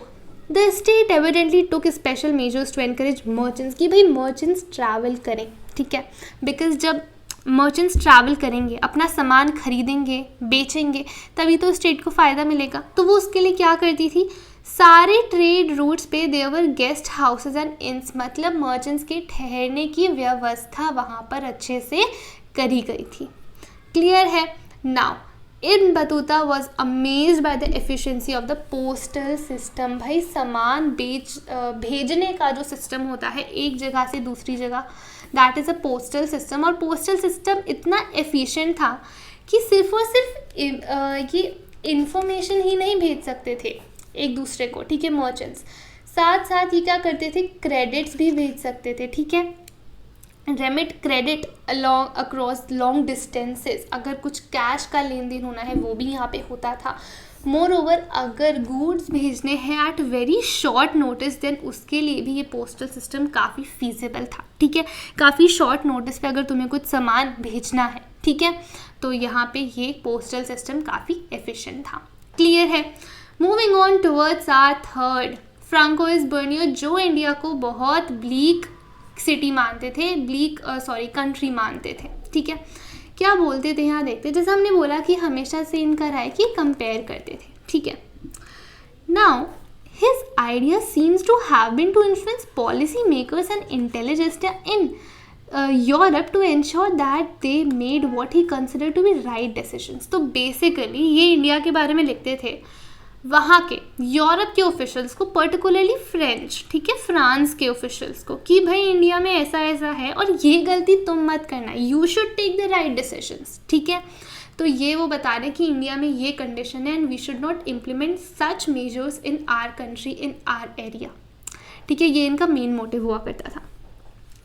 the state evidently took special measures to encourage merchants कि भाई मर्चेंट्स ट्रैवल करें। ठीक है, बिकॉज जब मर्चेंट्स ट्रैवल करेंगे, अपना सामान खरीदेंगे, बेचेंगे, तभी तो स्टेट को फ़ायदा मिलेगा। तो वो उसके लिए क्या करती थी, सारे ट्रेड रूट्स पे देवर गेस्ट हाउसेज एंड इन्स, मतलब मर्चेंट्स के ठहरने की व्यवस्था वहाँ पर अच्छे से करी गई थी। क्लियर है। Now ibn Battuta was amazed by the efficiency of the postal system. भाई सामान भेजने का जो सिस्टम होता है एक जगह से दूसरी जगह, that is a postal system. और पोस्टल सिस्टम इतना एफिशिएंट था कि सिर्फ और सिर्फ ये इंफॉर्मेशन ही नहीं भेज सकते थे एक दूसरे को। ठीक है, मर्चेंट्स साथ साथ ये क्या करते थे, क्रेडिट्स भी भेज सकते थे। ठीक है, remit credit along across long distances, अगर कुछ कैश का लेन देन होना है वो भी यहाँ पे होता था। मोर ओवर अगर गुड्स भेजने हैं at very short notice, then उसके लिए भी ये पोस्टल सिस्टम काफ़ी फीजिबल था। ठीक है, काफ़ी शॉर्ट नोटिस पे अगर तुम्हें कुछ सामान भेजना है, ठीक है, तो यहाँ पे ये पोस्टल सिस्टम काफ़ी एफिशिएंट था। क्लियर है। Moving on towards our third, Francois Bernier, जो इंडिया को बहुत ब्लीक सिटी मानते थे, कंट्री मानते थे। ठीक है, क्या बोलते थे यहाँ देखते, जैसे हमने बोला कि हमेशा से इनका राय कि कंपेयर करते थे। ठीक है, now his idea seems to have been to influence policy makers and intelligence in Europe to ensure that they made what he consider to be right decisions. तो बेसिकली ये इंडिया के बारे में लिखते थे वहाँ के यूरोप के ऑफिशियल्स को, पर्टिकुलरली फ्रेंच, ठीक है, फ्रांस के ऑफिशियल्स को, कि भाई इंडिया में ऐसा ऐसा है और ये गलती तुम मत करना, you should take the right decisions. ठीक है, तो ये वो बता रहे हैं कि इंडिया में ये कंडीशन है and we should not implement such measures in our country, in our area. ठीक है, ये इनका मेन मोटिव हुआ करता था।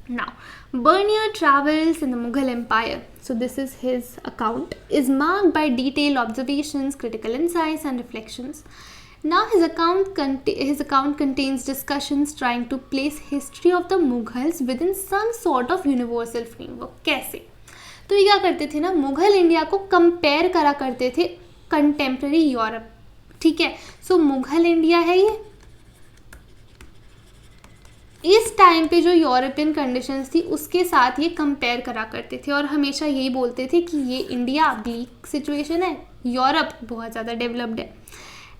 Now, Bernier travels in the Mughal Empire, so this is his account, is marked by detailed observations, critical insights and reflections. Now his account contains discussions trying to place history of the Mughals within some sort of universal framework. कैसे? तो ये क्या करते थे ना, मुगल इंडिया को कंपेयर करा करते थे कंटेम्प्रेरी यूरोप। ठीक है, सो मुगल इंडिया है ये, इस टाइम पे जो यूरोपियन कंडीशंस थी उसके साथ ये कंपेयर करा करते थे और हमेशा यही बोलते थे कि ये इंडिया वीक सिचुएशन है, यूरोप बहुत ज़्यादा डेवलप्ड है,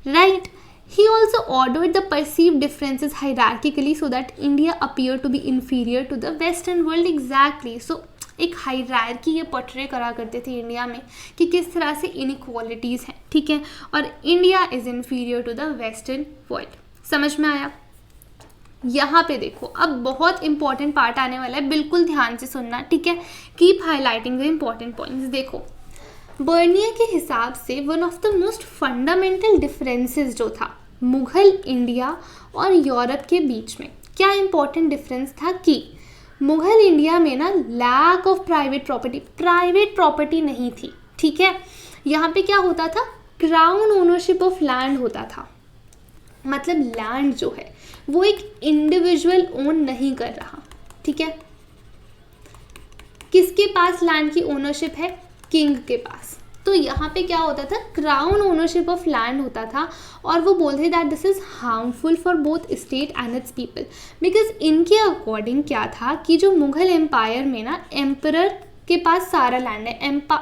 right. He also ordered the perceived differences hierarchically so that India appeared to be inferior to the Western world. Exactly. So एक हायरार्की ये पोर्ट्रे करा करते थे इंडिया में कि किस तरह से इनइक्वालिटीज़ हैं, ठीक है, और India is inferior to the western world. समझ में आया? यहाँ पे देखो अब बहुत इंपॉर्टेंट पार्ट आने वाला है, बिल्कुल ध्यान से सुनना, ठीक है. Keep highlighting the important points. देखो बर्नियर के हिसाब से one of the most fundamental differences जो था मुग़ल इंडिया और यूरोप के बीच में, क्या इंपॉर्टेंट डिफरेंस था कि मुग़ल इंडिया में ना लैक ऑफ प्राइवेट प्रॉपर्टी नहीं थी, ठीक है. यहाँ पे क्या होता था, क्राउन ओनरशिप ऑफ लैंड होता था. मतलब लैंड जो है वो एक इंडिविजुअल ओन नहीं कर रहा, ठीक है. किसके पास लैंड की ओनरशिप है? किंग के पास. तो यहाँ पे क्या होता था, क्राउन ओनरशिप ऑफ लैंड होता था और वो बोलते थे that this is harmful for both state and it's people. Because इनके अकॉर्डिंग क्या था कि जो मुग़ल एम्पायर में ना एम्परर के पास सारा लैंड है,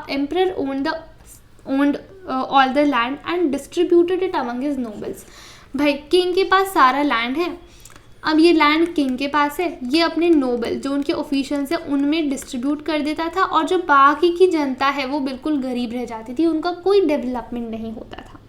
emperor owned all the land and distributed it among his nobles. भाई किंग के पास सारा लैंड है, अब ये लैंड किंग के पास है, ये अपने नोबल जो उनके ऑफिशियल्स हैं उनमें डिस्ट्रीब्यूट कर देता था और जो बाकी की जनता है वो बिल्कुल गरीब रह जाती थी, उनका कोई डेवलपमेंट नहीं होता था,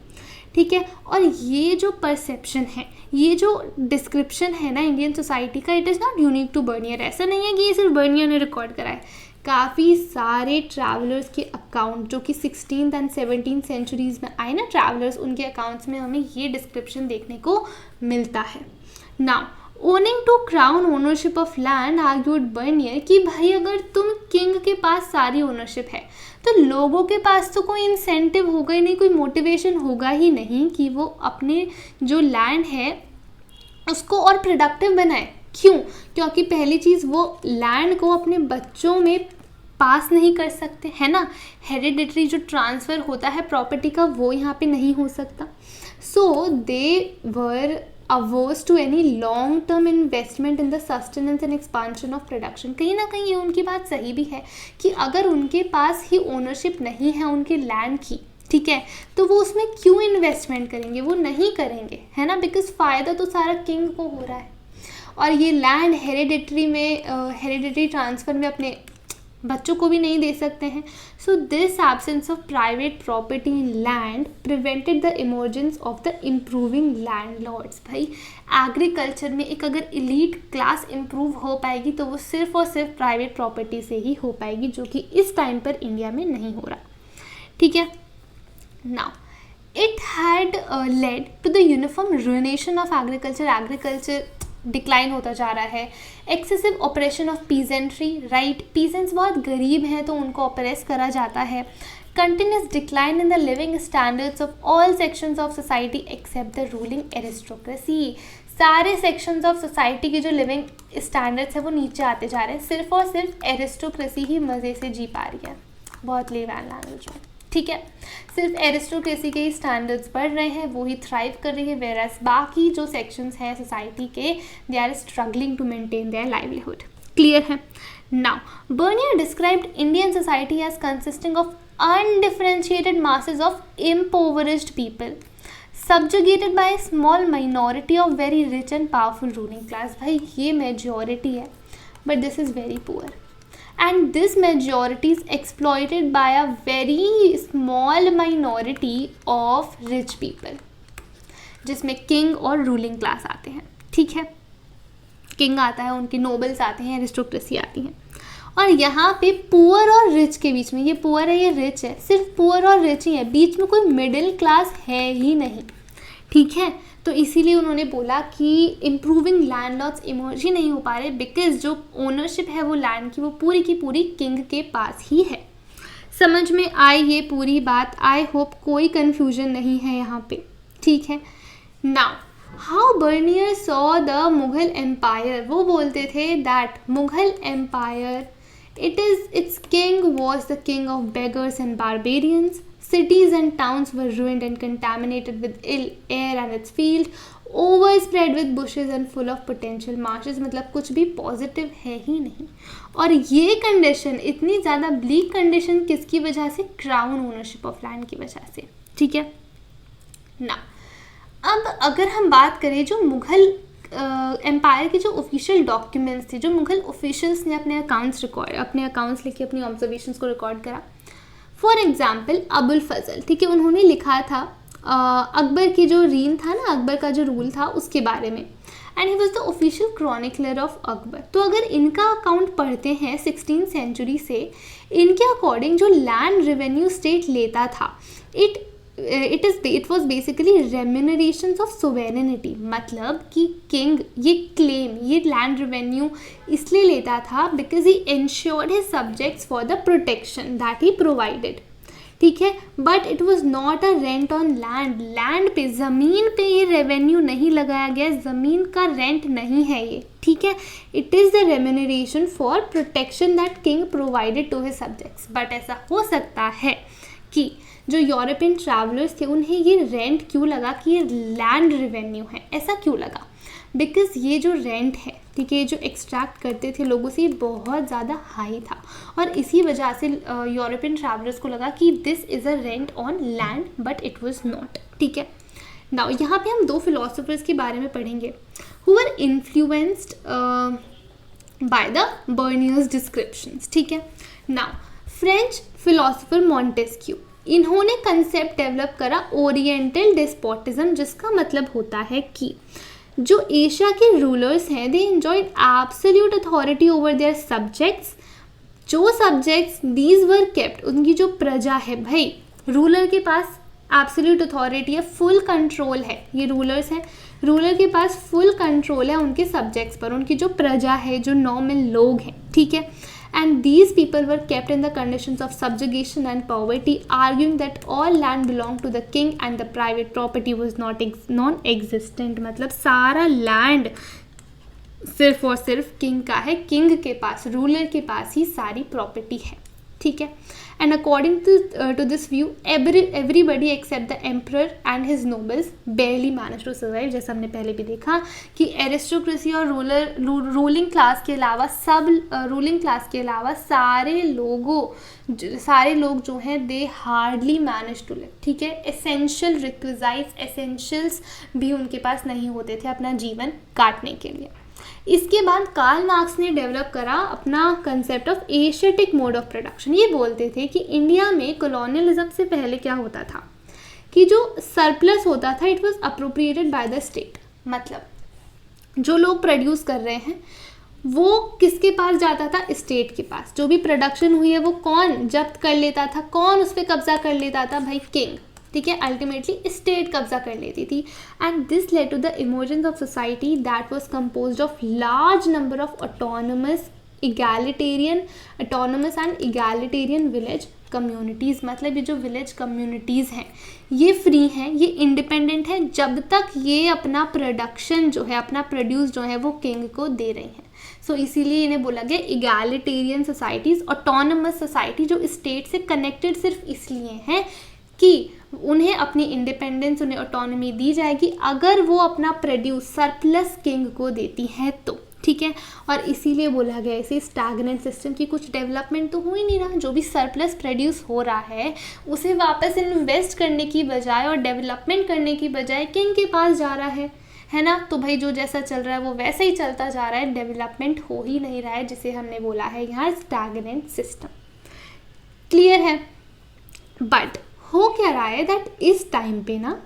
ठीक है. और ये जो परसेप्शन है, ये जो डिस्क्रिप्शन है ना इंडियन सोसाइटी का, it is not unique to Bernier. ऐसा नहीं है कि ये सिर्फ बर्नियर ने रिकॉर्ड करा है. काफ़ी सारे ट्रैवलर्स के अकाउंट जो कि 16th एंड 17th सेंचुरीज़ में आए ना ट्रैवलर्स, उनके अकाउंट्स में हमें ये डिस्क्रिप्शन देखने को मिलता है. Now owing to crown ownership of land argued Bernier कि भाई अगर तुम किंग के पास सारी ओनरशिप है तो लोगों के पास तो कोई इंसेंटिव होगा ही नहीं, कोई मोटिवेशन होगा ही नहीं कि वो अपने जो लैंड है उसको और प्रोडक्टिव बनाए. क्यों? क्योंकि पहली चीज़ वो लैंड को अपने बच्चों में पास नहीं कर सकते, है ना. हेरिडिटरी जो ट्रांसफ़र होता है प्रॉपर्टी का वो यहाँ पे नहीं हो सकता. सो दे वर averse to any long term investment in the sustenance and expansion of production. कहीं ना कहीं ये उनकी बात सही भी है कि अगर उनके पास ही ओनरशिप नहीं है उनके लैंड की, ठीक है, तो वो उसमें क्यों इन्वेस्टमेंट करेंगे? वो नहीं करेंगे, है ना. बिकॉज फ़ायदा तो सारा किंग को हो रहा है और ये लैंड हेरिडिटरी ट्रांसफ़र में अपने बच्चों को भी नहीं दे सकते हैं. So this absence of private property in land prevented the emergence of the improving landlords. भाई एग्रीकल्चर में एक अगर इलीट क्लास इम्प्रूव हो पाएगी तो वो सिर्फ और सिर्फ प्राइवेट प्रॉपर्टी से ही हो पाएगी, जो कि इस टाइम पर इंडिया में नहीं हो रहा, ठीक है. Now it had led to the uniform ruination of agriculture decline होता जा रहा है. Excessive operation of peasantry, right, peasants बहुत गरीब हैं तो उनको ऑपरेस करा जाता है. Continuous decline in the living standards of all sections of society except the ruling aristocracy. सारे सेक्शंस ऑफ सोसाइटी की जो लिविंग स्टैंडर्ड्स है वो नीचे आते जा रहे हैं, सिर्फ और सिर्फ एरिस्टोक्रेसी ही मज़े से जी पा रही है. बहुत लेवल लैंग्वेज में, ठीक है. सिर्फ एरिस्टोक्रेसी के ही स्टैंडर्ड्स बढ़ रहे हैं, वो ही थ्राइव कर रही है, वेरएस बाकी जो सेक्शंस हैं सोसाइटी के they are struggling to maintain their livelihood. Clear है? Now Bernier described Indian society as consisting of undifferentiated masses of impoverished people subjugated by a small minority of very rich and powerful ruling class. भाई ये मेजॉरिटी है but this is very poor. And this majority is exploited by a very small minority of rich people, जिसमें किंग और रूलिंग क्लास आते हैं, ठीक है. किंग आता है, उनके नोबल्स आते हैं, एरिस्टोक्रेसी आती है. और यहाँ पे पुअर और रिच के बीच में, ये पुअर है ये रिच है, सिर्फ पुअर और रिच ही है, बीच में कोई मिडिल क्लास है ही नहीं, ठीक है. तो इसीलिए उन्होंने बोला कि इम्प्रूविंग लैंडलॉर्ड्स इमर्ज ही नहीं हो पा रहे बिकॉज जो ओनरशिप है वो लैंड की वो पूरी की पूरी किंग के पास ही है. समझ में आई ये पूरी बात? आई होप कोई कन्फ्यूजन नहीं है यहाँ पे, ठीक है. Now how Bernier saw the Mughal empire, वो बोलते थे that Mughal empire its king was the king of beggars and barbarians. Cities and towns were ruined and contaminated with ill air and its field. Over spread with bushes and full of potential marches, मतलब कुछ भी पॉजिटिव है ही नहीं। और ये कंडीशन, इतनी ज़्यादा ब्लीक कंडीशन किसकी वजह से? क्राउन ओनरशिप ऑफ लैंड की वजह से, ठीक है ना। अब अगर हम बात करें जो मुग़ल एम्पायर के जो ऑफिशियल डॉक्यूमेंट्स थे, जो मुग़ल ऑफिशियल्स ने अपने अकाउंट्स लेके अपनी ऑब्जर्वेशंस को रिकॉर्ड करा। फॉर एग्जाम्पल अबुल फजल, ठीक है, उन्होंने लिखा था अकबर की जो रीन था ना, अकबर का जो रूल था उसके बारे में, and he was the official chronicler of Akbar. तो अगर इनका अकाउंट पढ़ते हैं 16th सेंचुरी से, इनके अकॉर्डिंग जो लैंड रेवेन्यू स्टेट लेता था, it was basically remuneration of sovereignty, मतलब कि किंग ये लैंड रेवेन्यू इसलिए लेता था because he insured his subjects for the protection that he provided, ठीक है। But it was not a rent on land पे, ज़मीन पे ये रेवेन्यू नहीं लगाया गया, ज़मीन का रेंट नहीं है ये, ठीक है। It is the remuneration for protection that king provided to his subjects. But ऐसा हो सकता है कि जो यूरोपियन ट्रैवलर्स थे उन्हें ये रेंट क्यों लगा कि ये लैंड रेवेन्यू है, ऐसा क्यों लगा? बिकॉज ये जो रेंट है, ठीक है, ये जो एक्सट्रैक्ट करते थे लोगों से, ये बहुत ज़्यादा हाई था, और इसी वजह से यूरोपियन ट्रैवलर्स को लगा कि this is a rent on land, but it was not, ठीक है। नाउ यहाँ पे हम 2 फिलोसोफर्स के बारे में पढ़ेंगे who were influenced by the Bernier's descriptions, ठीक है। नाउ फ्रेंच फिलोसोफर मॉन्टेस्क्यू, इन्होंने कंसेप्ट डेवलप करा ओरिएंटल डिस्पोटिज्म, जिसका मतलब होता है कि जो एशिया के रूलर्स हैं, they enjoyed absolute authority over their subjects. जो सब्जेक्ट्स दीज वर केप्ट, उनकी जो प्रजा है, भाई रूलर के पास एब्सोल्यूट अथॉरिटी है, फुल कंट्रोल है, ये रूलर्स हैं, रूलर के पास फुल कंट्रोल है उनके सब्जेक्ट्स पर, उनकी जो प्रजा है, जो नॉर्मल लोग हैं, ठीक है। And these people were kept in the conditions of subjugation and poverty, arguing that all land belonged to the king and the private property was non-existent। मतलब सारा लैंड सिर्फ और सिर्फ किंग का है, किंग के पास, रूलर के पास ही सारी प्रॉपर्टी है, ठीक है। And according to this view everybody except the emperor and his nobles barely manage to survive. जैसा हमने पहले भी देखा कि एरिस्टोक्रेसी और रूलिंग क्लास के अलावा सारे लोग जो हैं दे हार्डली मैनेज टू लिव, ठीक है। एसेंशियल रिक्विजाइट्स, एसेंशियल्स भी उनके पास नहीं होते थे अपना जीवन काटने के लिए। इसके बाद कार्ल मार्क्स ने डेवलप करा अपना concept of Asiatic mode of production. ये बोलते थे कि इंडिया में कॉलोनियलिज्म से पहले क्या होता था कि जो सरप्लस होता था it was appropriated by the state, मतलब जो लोग प्रोड्यूस कर रहे हैं वो किसके पास जाता था? स्टेट के पास। जो भी प्रोडक्शन हुई है वो कौन जब्त कर लेता था, कौन उस पर कब्जा कर लेता था? भाई किंग, ठीक है। अल्टीमेटली स्टेट कब्जा कर लेती थी, and this led to the emergence of society that was composed of large number of autonomous and egalitarian village communities. मतलब ये जो विलेज कम्युनिटीज़ हैं ये फ्री हैं, ये इंडिपेंडेंट हैं जब तक ये अपना प्रोडक्शन जो है, अपना प्रोड्यूस जो है वो किंग को दे रही हैं। सो इसीलिए इन्हें बोला गया इगैलिटेरियन सोसाइटीज़। ऑटोनमस सोसाइटी जो स्टेट से कनेक्टेड सिर्फ इसलिए हैं कि उन्हें अपनी इंडिपेंडेंस, उन्हें ऑटोनॉमी दी जाएगी अगर वो अपना प्रोड्यूस सरप्लस किंग को देती हैं तो, ठीक है। और इसीलिए बोला गया इसे स्टैग्नेंट सिस्टम की, कुछ डेवलपमेंट तो हो ही नहीं रहा, जो भी सरप्लस प्रोड्यूस हो रहा है उसे वापस इन्वेस्ट करने की बजाय और डेवलपमेंट करने की बजाय किंग के पास जा रहा है ना। तो भाई जो जैसा चल रहा है वो वैसे ही चलता जा रहा है, डेवलपमेंट हो ही नहीं रहा है, जिसे हमने बोला है यहाँ स्टैग्नेंट सिस्टम। क्लियर है? बट हो क्या रहा है दैट इस टाइम पे ना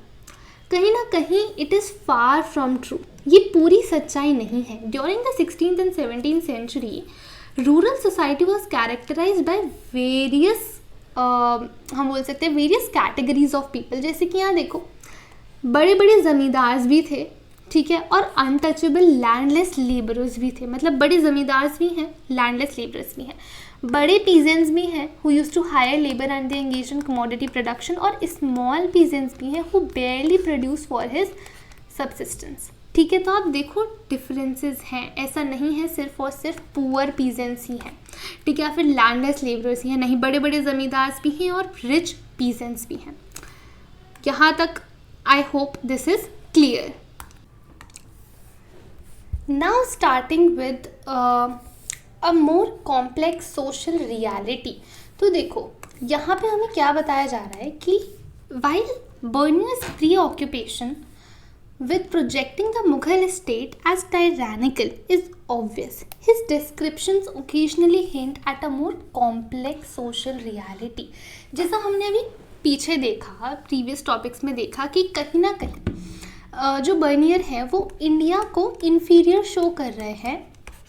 कहीं it is far from true, ये पूरी सच्चाई नहीं है। During the 16th and 17th century rural society was characterise by various, हम बोल सकते हैं वेरियस कैटेगरीज ऑफ पीपल। जैसे कि यहाँ देखो बड़े बड़े ज़मींदार भी थे, ठीक है, और अनटचेबल लैंडलेस लेबरर्स भी थे। मतलब बड़े ज़मींदार भी हैं, लैंडलेस लेबरर्स भी हैं, बड़े पीजेंट्स भी हैं who use to hire labour and they engage in commodity production, और स्मॉल पीजेंट्स भी हैं who barely produce for his subsistence, ठीक है। तो आप देखो डिफरेंसेस हैं, ऐसा नहीं है सिर्फ और सिर्फ पुअर पीजेंट्स ही हैं, ठीक है, फिर लैंडलेस लेबरर्स ही हैं, नहीं, बड़े बड़े ज़मींदार भी हैं और रिच पीजेंट्स भी हैं। यहाँ तक I hope this is clear. Now starting with a more complex social reality. तो देखो यहाँ पे हमें क्या बताया जा रहा है कि while Bernier's preoccupation with projecting the Mughal state as tyrannical is obvious, his descriptions occasionally hint at a more complex social reality। जैसा हमने अभी पीछे देखा, प्रीवियस टॉपिक्स में देखा कि कहीं ना कहीं जो बर्नियर है वो इंडिया को इन्फीरियर शो कर रहे हैं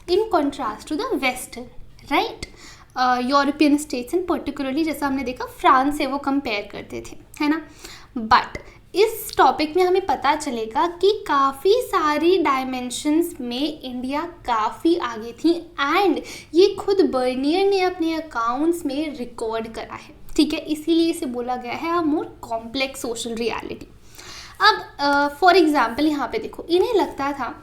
in contrast to the western, right. European states and particularly जैसा हमने देखा फ्रांस से वो कंपेयर करते थे, है ना। बट इस टॉपिक में हमें पता चलेगा कि काफ़ी सारी डायमेंशंस में इंडिया काफ़ी आगे थी एंड ये खुद बर्नियर ने अपने अकाउंट्स में रिकॉर्ड करा है, ठीक है। इसीलिए इसे बोला गया है अ मोर कॉम्प्लेक्स सोशल रियलिटी। अब फॉर एग्जाम्पल यहाँ पे देखो, इन्हें लगता था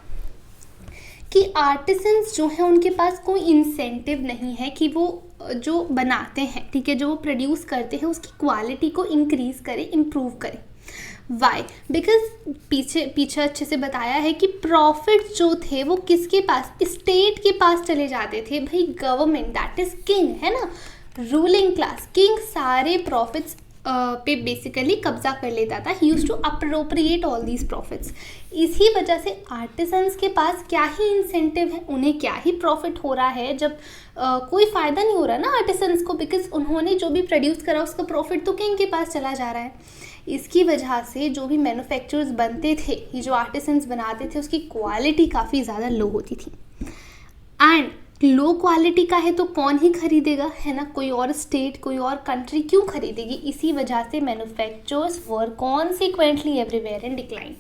कि आर्टिसंस जो है उनके पास कोई इंसेंटिव नहीं है कि वो जो बनाते हैं, ठीक है, जो वो प्रोड्यूस करते हैं उसकी क्वालिटी को इंक्रीज करें, इम्प्रूव करें। वाई? बिकॉज पीछे अच्छे से बताया है कि प्रॉफिट जो थे वो किसके पास, स्टेट के पास चले जाते थे। भाई गवर्नमेंट दैट इज किंग, है ना, रूलिंग क्लास, किंग सारे प्रॉफिट्स पे बेसिकली कब्जा कर लेता था। He used to appropriate all these profits. इसी वजह से आर्टिसंस के पास क्या ही इंसेंटिव है, उन्हें क्या ही प्रॉफिट हो रहा है जब कोई फ़ायदा नहीं हो रहा ना आर्टिसंस को, बिकॉज उन्होंने जो भी प्रोड्यूस करा उसका प्रॉफिट तो किंग के पास चला जा रहा है। इसकी वजह से जो भी मैन्युफैक्चरर्स बनते थे, ये जो आर्टिसंस बनाते थे, उसकी क्वालिटी काफ़ी ज़्यादा लो होती थी। एंड लो क्वालिटी का है तो कौन ही खरीदेगा, है ना, कोई और स्टेट, कोई और कंट्री क्यों खरीदेगी। इसी वजह से manufacturers were consequently everywhere in decline.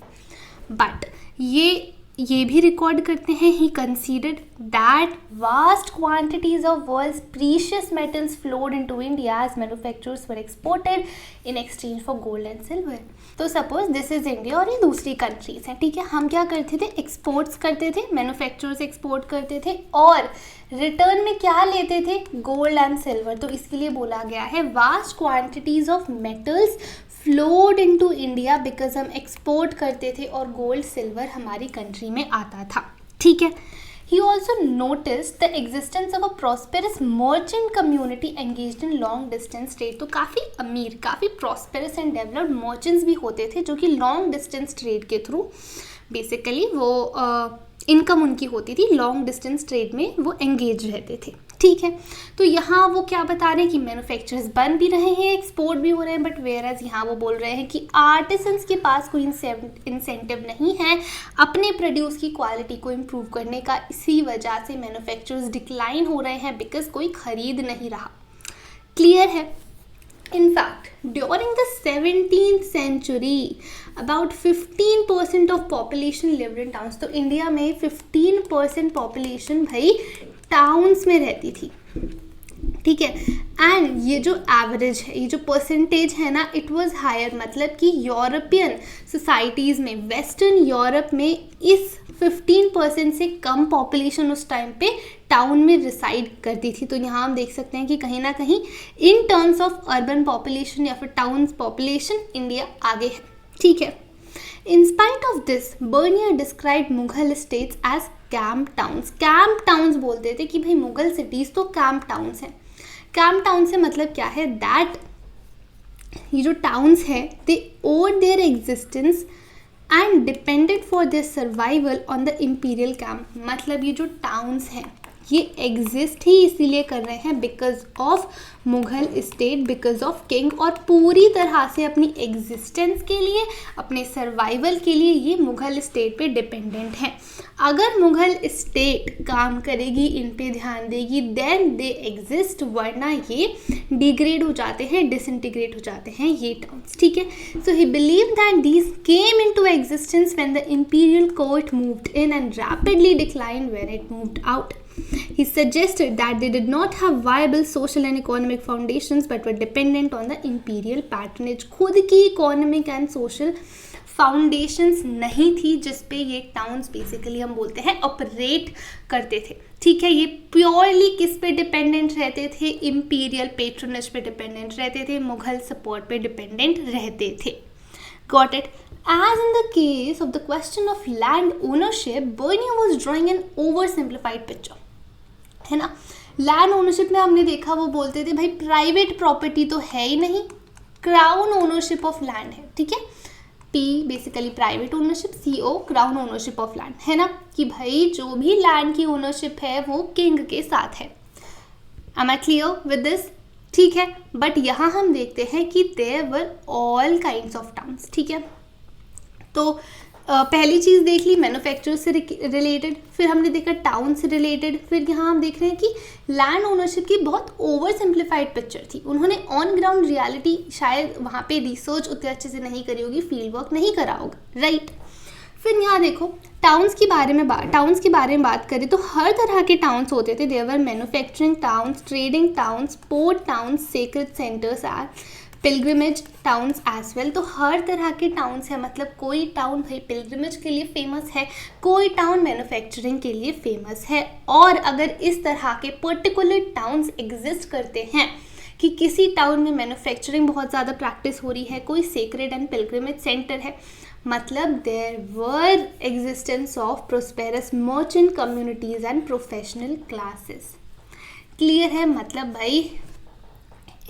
But ये भी रिकॉर्ड करते हैं, he considered that vast quantities of world's precious metals flowed into India as manufacturers were exported in exchange for gold and silver. तो सपोज दिस इज इंडिया और ये दूसरी कंट्रीज हैं, ठीक है। हम क्या करते थे, एक्सपोर्ट्स करते थे, मैन्युफैक्चरर्स एक्सपोर्ट करते थे और रिटर्न में क्या लेते थे, गोल्ड एंड सिल्वर। तो इसके लिए बोला गया है vast quantities of metals flowed into India, because हम एक्सपोर्ट करते थे और गोल्ड सिल्वर हमारी कंट्री में आता था, ठीक है। He also noticed the existence of a prosperous merchant community engaged in long distance trade। तो काफ़ी अमीर, काफ़ी prosperous and developed merchants भी होते थे जो कि long distance trade के थ्रू बेसिकली वो इनकम उनकी होती थी, लॉन्ग डिस्टेंस ट्रेड में वो एंगेज रहते थे, ठीक है। तो यहाँ वो क्या बता रहे हैं कि मैन्युफैक्चरर्स बन भी रहे हैं, एक्सपोर्ट भी हो रहे हैं, बट वेयर एज यहाँ वो बोल रहे हैं कि आर्टिसंस के पास कोई इंसेंटिव नहीं है अपने प्रोड्यूस की क्वालिटी को इम्प्रूव करने का। इसी वजह से मैन्युफैक्चरर्स डिक्लाइन हो रहे हैं, बिकॉज कोई खरीद नहीं रहा। क्लियर है? In fact, during the 17th century, about 15% of population lived in towns। तो इंडिया में 15% population भाई टाउन्स में रहती थी, ठीक है। एंड ये जो एवरेज है, ये जो परसेंटेज है ना, इट वाज हायर, मतलब कि यूरोपियन सोसाइटीज़ में, वेस्टर्न यूरोप में इस 15% से कम पॉपुलेशन उस टाइम पे टाउन में रिसाइड करती थी। तो यहाँ हम देख सकते हैं कि कहीं ना कहीं in terms of urban population या फिर टाउन पॉपुलेशन इंडिया आगे है, ठीक है। In spite of this, Bernier described Mughal states as camp towns। Camp towns बोलते थे कि भाई मुगल सिटीज़ तो कैंप टाउन्स हैं। कैंप टाउन से मतलब क्या है, दैट ये जो टाउन्स हैं they owed their existence and depended for their survival on the imperial camp. मतलब ये जो टाउन्स हैं ये एग्जिस्ट ही इसीलिए कर रहे हैं because of Mughal state, because of king, और पूरी तरह से अपनी एग्जिस्टेंस के लिए, अपने सर्वाइवल के लिए ये मुग़ल स्टेट पे डिपेंडेंट हैं। अगर मुग़ल स्टेट काम करेगी, इन पे ध्यान देगी, देन दे एग्जिस्ट, वरना ये डिग्रेड हो जाते हैं, डिसइंटीग्रेट हो जाते हैं ये टाउन्स, ठीक है। So he believe that these came into existence when the imperial court moved in and rapidly declined when it moved out. He suggested that they did not have viable social and economic foundations but were dependent on the imperial patronage। खुद की economic and social foundations नहीं थी जिस पे ये टाउन्स बेसिकली हम बोलते हैं ऑपरेट करते थे, ठीक है। ये प्योरली किस पे डिपेंडेंट रहते थे, इंपीरियल पेट्रोनेज पे डिपेंडेंट रहते थे, मुग़ल सपोर्ट पे डिपेंडेंट रहते थे। Got it? As in the case of the question of land ownership, Bernier was drawing an oversimplified picture, है ना. लैंड ओनरशिप में हमने देखा वो बोलते थे भाई प्राइवेट प्रॉपर्टी तो है ही नहीं, क्राउन ओनरशिप ऑफ लैंड है. ठीक है, P basically private ownership, C O crown ownership of land, है ना, कि भाई जो भी लैंड की ओनरशिप है वो किंग के साथ है. Am I clear with this? ठीक है, बट यहाँ हम देखते हैं कि there were all kinds of towns. ठीक है, तो पहली चीज़ देख ली मैन्युफैक्चर से रिलेटेड, फिर हमने देखा टाउन से रिलेटेड, फिर यहाँ हम देख रहे हैं कि लैंड ओनरशिप की बहुत ओवर सिंप्लीफाइड पिक्चर थी. उन्होंने ऑन ग्राउंड रियलिटी शायद वहाँ पे रिसर्च उतने अच्छे से नहीं करी होगी, फील्ड वर्क नहीं करा होगा, राइट. फिर यहाँ देखो टाउन्स के बारे में बात करें तो हर तरह के टाउन्स होते थे. There were manufacturing towns, trading towns, port towns, sacred centres are, pilgrimage towns as well. तो हर तरह के टाउन्स है, मतलब कोई टाउन भाई पिलग्रिमेज के लिए फेमस है, कोई टाउन मैन्युफैक्चरिंग के लिए फेमस है. और अगर इस तरह के पर्टिकुलर टाउन्स एग्जिस्ट करते हैं कि किसी टाउन में मैन्युफैक्चरिंग बहुत ज़्यादा प्रैक्टिस हो रही है, कोई सेक्रेड एंड पिलग्रिमेज सेंटर है, मतलब there were existence of prosperous merchant communities and professional classes. Clear है, मतलब भाई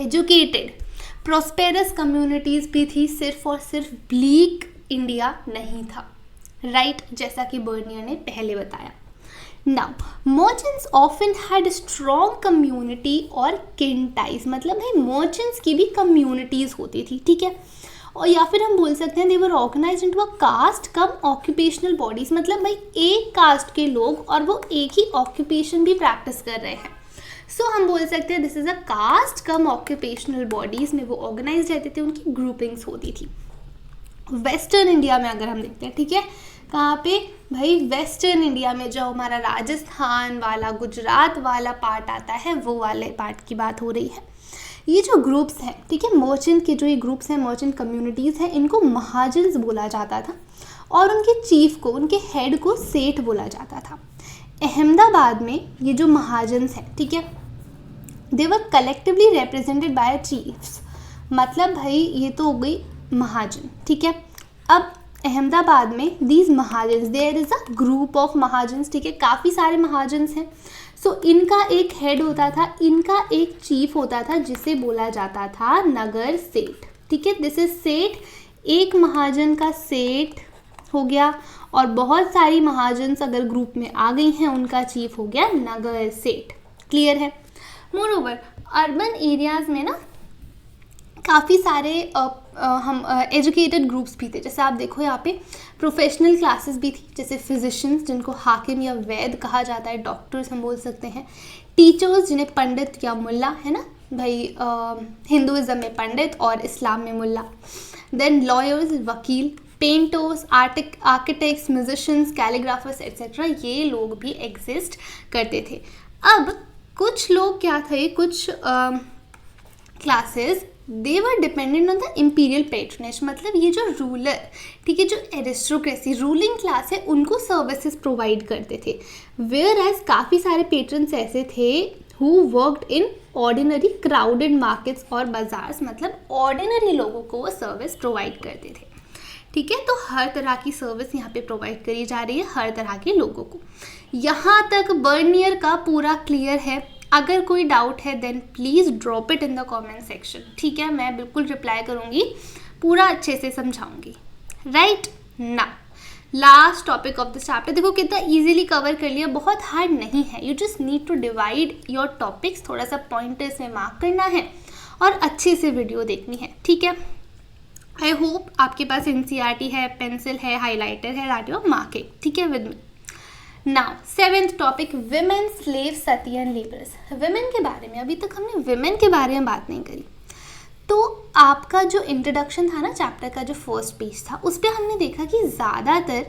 एजुकेटेड प्रोस्पेरस कम्युनिटीज़ भी थी, सिर्फ और सिर्फ ब्लीक इंडिया नहीं था, राइट, जैसा कि बर्नियर ने पहले बताया. Now merchants often had strong community और किन टाइज, मतलब भाई मर्चेंट्स की भी कम्युनिटीज़ होती थी. ठीक है, और या फिर हम बोल सकते हैं they were organised into a caste cum occupational bodies, मतलब भाई एक कास्ट के लोग और वो एक ही ऑक्यूपेशन भी प्रैक्टिस कर रहे हैं. सो हम बोल सकते हैं this is a caste cum occupational bodies में वो ऑर्गेनाइज रहते थे, उनकी ग्रुपिंग्स होती थी. वेस्टर्न इंडिया में अगर हम देखते हैं, ठीक है, कहाँ पे भाई वेस्टर्न इंडिया में जो हमारा राजस्थान वाला गुजरात वाला पार्ट आता है वो वाले पार्ट की बात हो रही है. ये जो ग्रुप्स हैं, ठीक है, मर्चेंट के जो ये ग्रुप्स हैं, मर्चेंट कम्युनिटीज़ हैं, इनको महाजन्स बोला जाता था और उनके चीफ को, उनके हेड को सेठ बोला जाता था. अहमदाबाद में ये जो महाजन्स हैं, ठीक है, दे वर कलेक्टिवली रिप्रेजेंटेड बाय चीफ्स, मतलब भाई ये तो हो गई महाजन. ठीक है, अब अहमदाबाद में these Mahajans, there is a group of Mahajans. ठीक है, काफ़ी सारे महाजन्स हैं. सो इनका एक हेड होता था, इनका एक चीफ होता था जिसे बोला जाता था नगर सेठ. ठीक है, दिस इज सेठ. एक महाजन का सेठ हो गया और बहुत सारी महाजन्स अगर ग्रुप में आ गई हैं उनका चीफ हो गया नगर सेठ. क्लियर है. मोरओवर अर्बन एरियाज़ में ना काफ़ी सारे हम एजुकेटेड ग्रुप्स भी थे. जैसे आप देखो यहाँ पे प्रोफेशनल क्लासेस भी थी, जैसे फिजिशियंस जिनको हाकिम या वैद कहा जाता है, डॉक्टर्स हम बोल सकते हैं, टीचर्स जिन्हें पंडित या मुल्ला, है ना भाई, हिंदुज़म में पंडित और इस्लाम में मुल्ला. देन लॉयर्स, वकील, painters, architects, musicians, calligraphers etcetera, ये लोग भी एग्जिस्ट करते थे. अब कुछ लोग क्या थे, कुछ classes they were dependent on the imperial patronage, मतलब ये जो रूलर, ठीक है, जो एरिस्टोक्रेसी रूलिंग क्लास है उनको सर्विसेज प्रोवाइड करते थे. वेयर एज काफ़ी सारे पेट्रन्स ऐसे थे who worked in ordinary crowded markets और बाजार्स, मतलब ऑर्डिनरी लोगों को वो सर्विस प्रोवाइड करते थे. ठीक है, तो हर तरह की सर्विस यहाँ पे प्रोवाइड करी जा रही है हर तरह के लोगों को. यहाँ तक बर्नियर का पूरा क्लियर है. अगर कोई डाउट है then please drop it in the comment section. ठीक है, मैं बिल्कुल रिप्लाई करूँगी, पूरा अच्छे से समझाऊँगी. राइट ना, last topic of this chapter. देखो कितना इजीली कवर कर लिया, बहुत हार्ड नहीं है. You just need to divide your topics, थोड़ा सा पॉइंटर्स में मार्क करना है और अच्छे से वीडियो देखनी है. ठीक है, आई होप आपके पास NCERT है, पेंसिल है, हाईलाइटर है, दैट यू आर मार्किंग. ठीक है with me. Now seventh topic, women slave Sati and labourers. Women के बारे में अभी तक हमने विमेन के बारे में बात नहीं करी. तो आपका जो इंट्रोडक्शन था ना चैप्टर का, जो फर्स्ट पेज था, उस पर हमने देखा कि ज़्यादातर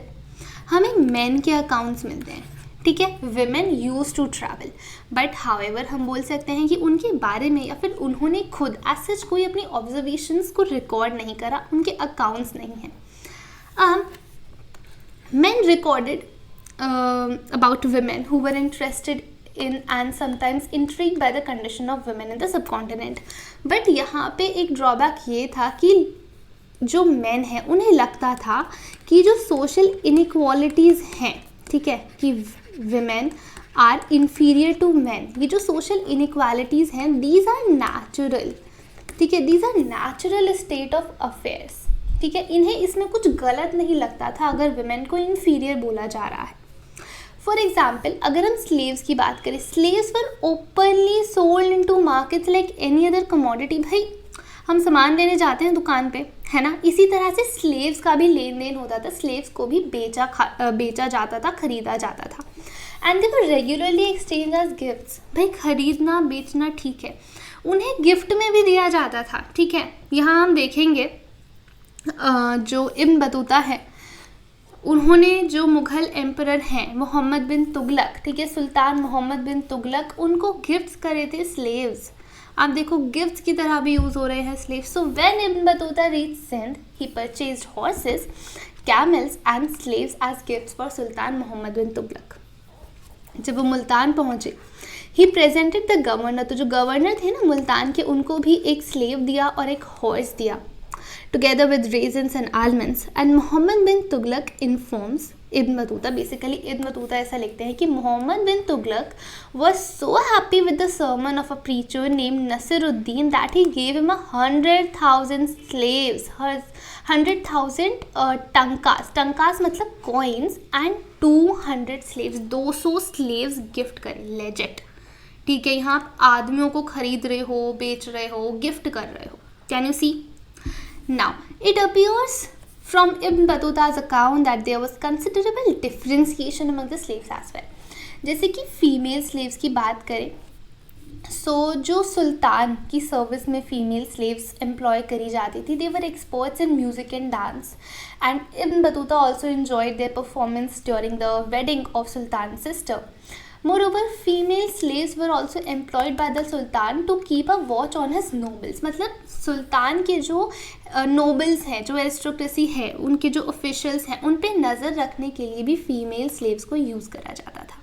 हमें मेन के अकाउंट्स मिलते हैं. ठीक है, women use to travel, but however हम बोल सकते हैं कि उनके बारे में या फिर उन्होंने खुद एज सच कोई अपनी ऑब्जर्वेशंस को रिकॉर्ड नहीं करा, उनके अकाउंट्स नहीं हैं. Main recorded about women who were interested in and sometimes intrigued by the condition of women in the subcontinent. But यहाँ पे एक ड्रॉबैक ये था कि जो मैन हैं उन्हें लगता था कि जो सोशल इनइक्वालिटीज़ हैं, ठीक है, कि women are inferior to man, ये जो सोशल इनइक्वालिटीज़ हैं दीज आर नेचुरल, ठीक है, these are natural state of affairs, ठीक है, इन्हें इसमें कुछ गलत नहीं लगता था अगर विमेन को इन्फीरियर बोला जा रहा है। फॉर एग्जाम्पल अगर हम स्लेव्स की बात करें, slaves were openly sold into markets like any other commodity. भाई हम सामान लेने जाते हैं दुकान पे, है ना, इसी तरह से स्लेव्स का भी लेन देन होता था, स्लेव्स को भी बेचा जाता था, खरीदा जाता था। And they were regularly exchange as gifts. भाई खरीदना बेचना ठीक है, उन्हें गिफ्ट में भी दिया जाता था, ठीक है। यहाँ हम देखेंगे जो इब्न बतूता है उन्होंने जो मुग़ल एम्परर हैं मोहम्मद बिन तुगलक, ठीक है, सुल्तान मोहम्मद बिन तुगलक, उनको गिफ्ट्स करे थे स्लेव्स। आप देखो गिफ्ट्स की तरह भी यूज़ हो रहे हैं slaves. So when Ibn Battuta reach Sindh he purchased horses, camels and slaves as gifts for sultan Muhammad bin Tughlaq. जब वो मुल्तान पहुँचे ही प्रेजेंटेड द गवर्नर, तो जो गवर्नर थे ना मुल्तान के, उनको भी एक स्लेव दिया और एक हॉर्स दिया, together with raisins and almonds. And Muhammad bin Tughlaq informs Ibn Battuta, basically Ibn Battuta ऐसा लिखते हैं कि Muhammad bin Tughlaq was so happy with the sermon of a preacher named Nasiruddin that he gave him 100,000 slaves, 100,000 टंकास, टंकास मतलब coins, and 200 slaves, 200 slaves gift करे, लेजेट, ठीक है। यहाँ आप आदमियों को खरीद रहे हो, बेच रहे हो, गिफ्ट कर रहे हो। Can you see? Now, it appears from Ibn Battuta's account that there was considerable differentiation among the slaves as well. जैसे कि फीमेल स्लेव्स की बात करें, जो सुल्तान की सर्विस में फीमेल स्लेव्स एम्प्लॉय करी जाती थी, they were experts in music and dance, and Ibn Battuta also enjoyed their performance during the wedding of Sultan's sister. Moreover, female slaves were also employed by the Sultan to keep a watch on his nobles. मतलब सुल्तान के जो नोबल्स हैं, जो एरिस्टोक्रेसी है, उनके जो ऑफिशियल्स हैं, उन पे नज़र रखने के लिए भी फीमेल स्लेव्स को यूज़ करा जाता था।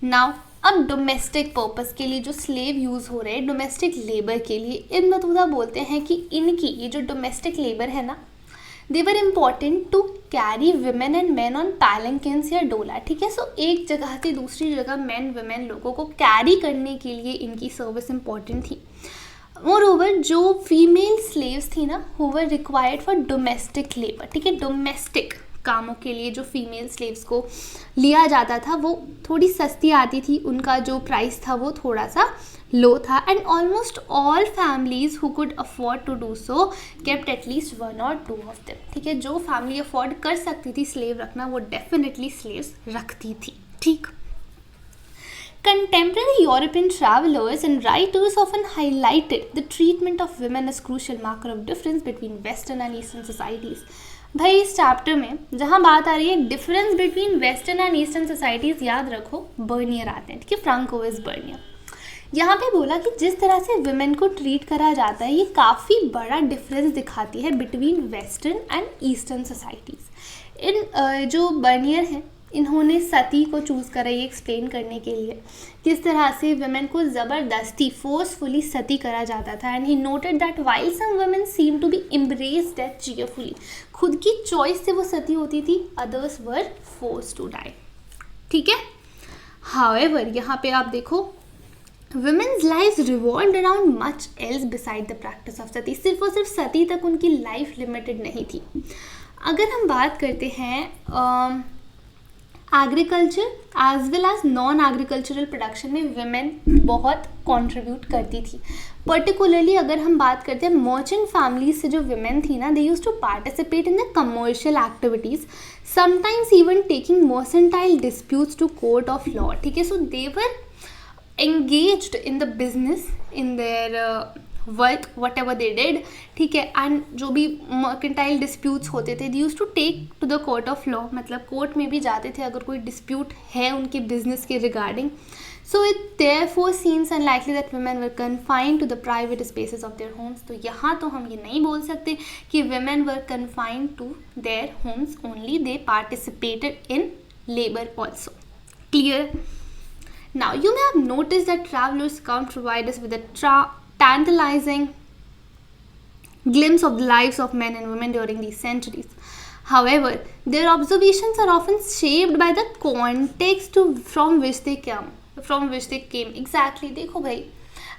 नाउ अब डोमेस्टिक पर्पस के लिए जो स्लेव यूज़ हो रहे हैं, डोमेस्टिक लेबर के लिए, इब्न बतूता बोलते हैं कि इनकी ये जो डोमेस्टिक लेबर है ना, they were important to carry women and man on palanquins या डोला, ठीक है। सो एक जगह से दूसरी जगह मैन विमेन लोगों को कैरी करने के लिए इनकी सर्विस इम्पॉर्टेंट थी। मोरओवर जो फीमेल स्लेव्स थी ना, who were required for domestic labour, ठीक है, डोमेस्टिक कामों के लिए जो फीमेल स्लेव्स को लिया जाता था वो थोड़ी सस्ती आती थी, उनका जो प्राइस था वो थोड़ा सा लो था। And almost all families who could afford to do so kept at least 1 or 2 of them, ठीक है। जो फैमिली अफोर्ड कर सकती थी स्लेव रखना, वो डेफिनेटली स्लेव्स रखती थी, ठीक। Contemporary European travelers and writers often highlighted the treatment of women as crucial marker of difference between Western and Eastern societies. भाई इस चैप्टर में जहाँ बात आ रही है difference between western and eastern societies, याद रखो बर्नियर आते हैं, ठीक है, फ्रांकोइस बर्नियर। यहाँ पे बोला कि जिस तरह से वुमेन को ट्रीट करा जाता है ये काफ़ी बड़ा डिफरेंस दिखाती है between western and eastern societies. इन जो बर्नियर हैं इन्होंने सती को चूज़ करा ये एक्सप्लेन करने के लिए किस तरह से वुमेन को ज़बरदस्ती फोर्सफुली सती करा जाता था। And he noted that while some women seem to be embrace death cheerfully, खुद की चॉइस से वो सती होती थी, others were force to die, ठीक है। हाउएवर यहाँ पे आप देखो women's lives revolved around much else beside the practice of सती, सिर्फ और सिर्फ सती तक उनकी लाइफ लिमिटेड नहीं थी। अगर हम बात करते हैं agriculture as well as non agricultural production में विमेन बहुत कंट्रीब्यूट करती थी। पर्टिकुलरली अगर हम बात करते हैं मर्चेंट फैमिलीज से जो विमेन थी ना, they use to participate in the commercial activities, sometimes even taking mercantile disputes to court of law, ठीक है। So they were engaged in the business in their work whatever they did, ठीक है। एंड जो भी मर्केंटाइल डिस्प्यूट्स होते थे, they used to take to the court of law, मतलब कोर्ट में भी जाते थे अगर कोई डिस्प्यूट है उनके बिजनेस के regarding. So it therefore seems unlikely that women were confined to the private spaces of their homes। तो यहाँ तो हम ये नहीं बोल सकते कि women were confined to their homes only, they participated in labor also, clear? Now, you may have noticed that travelers come provide us with a tantalizing glimpse of the lives of men and women during these centuries. However, their observations are often shaped by the context from which they came. Exactly. देखो भाई,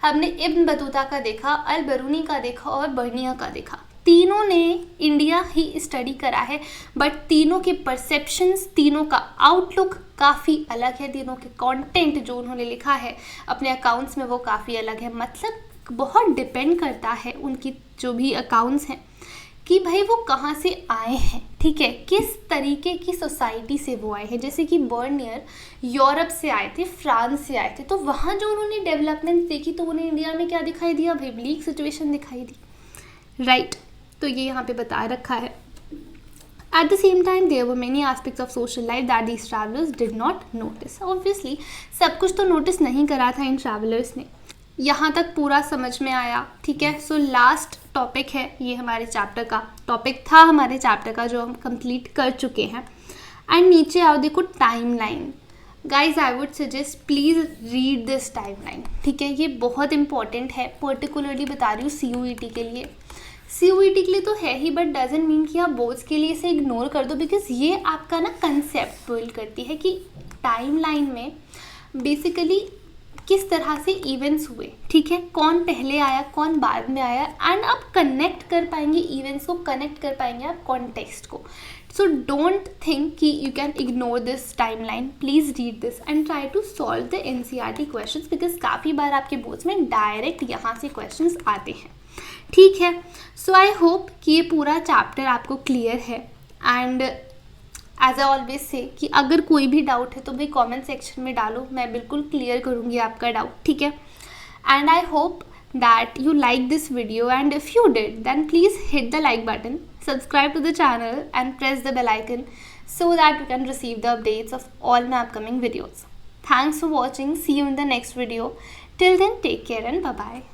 हमने इब्न बतूता का देखा, अल बरूनी का देखा और बर्निया का देखा. तीनों ने इंडिया ही स्टडी करा है, बट तीनों के परसेप्शंस, तीनों का आउटलुक काफ़ी अलग है. तीनों के कंटेंट जो उन्होंने लिखा है अपने अकाउंट्स में वो काफ़ी अलग है. मतलब बहुत डिपेंड करता है उनकी जो भी अकाउंट्स हैं कि भाई वो कहाँ से आए हैं, ठीक है, किस तरीके की सोसाइटी से वो आए हैं. जैसे कि बर्नियर यूरोप से आए थे, फ्रांस से आए थे, तो वहाँ जो उन्होंने डेवलपमेंट देखी तो उन्हें इंडिया में क्या दिखाई दिया भाई, ब्लीक सिचुएशन दिखाई दी, राइट. तो ये यहाँ पे बता रखा है. At the same time, there were many aspects of social life that these travelers did not notice. Obviously, सब कुछ तो नोटिस नहीं करा था इन ट्रैवलर्स ने. यहाँ तक पूरा समझ में आया, ठीक है. सो लास्ट टॉपिक है ये, हमारे चैप्टर का टॉपिक था, हमारे चैप्टर का जो हम कंप्लीट कर चुके हैं. एंड नीचे आओ, देखो time line. Guys I would suggest please read this time line, ठीक है. ये बहुत इंपॉर्टेंट है, पर्टिकुलरली बता रही हूँ CUET के लिए. CUET के लिए तो है ही, बट डजंट मीन कि आप बोर्ड्स के लिए इसे इग्नोर कर दो, बिकॉज ये आपका ना कंसेप्ट बिल्ड करती है कि टाइम लाइन में बेसिकली किस तरह से इवेंट्स हुए, ठीक है, कौन पहले आया कौन बाद में आया, एंड आप कनेक्ट कर पाएंगे इवेंट्स को, कनेक्ट कर पाएंगे आप कॉन्टेक्स्ट को. सो डोंट थिंक कि you can ignore this time line. Please read this and try to solve the NCERT questions, because काफ़ी बार आपके बोर्ड्स में डायरेक्ट यहाँ से क्वेश्चंस आते हैं, ठीक है. सो आई होप कि ये पूरा चैप्टर आपको क्लियर है. And as I always say कि अगर कोई भी डाउट है तो भाई कमेंट सेक्शन में डालो, मैं बिल्कुल क्लियर करूँगी आपका डाउट, ठीक है. And I hope that you like this video, and if you did then please hit the like button, subscribe to the channel and press the bell icon so that you can receive the updates of all my upcoming videos. Thanks for watching. See you in the next video. Till then, take care and bye-bye.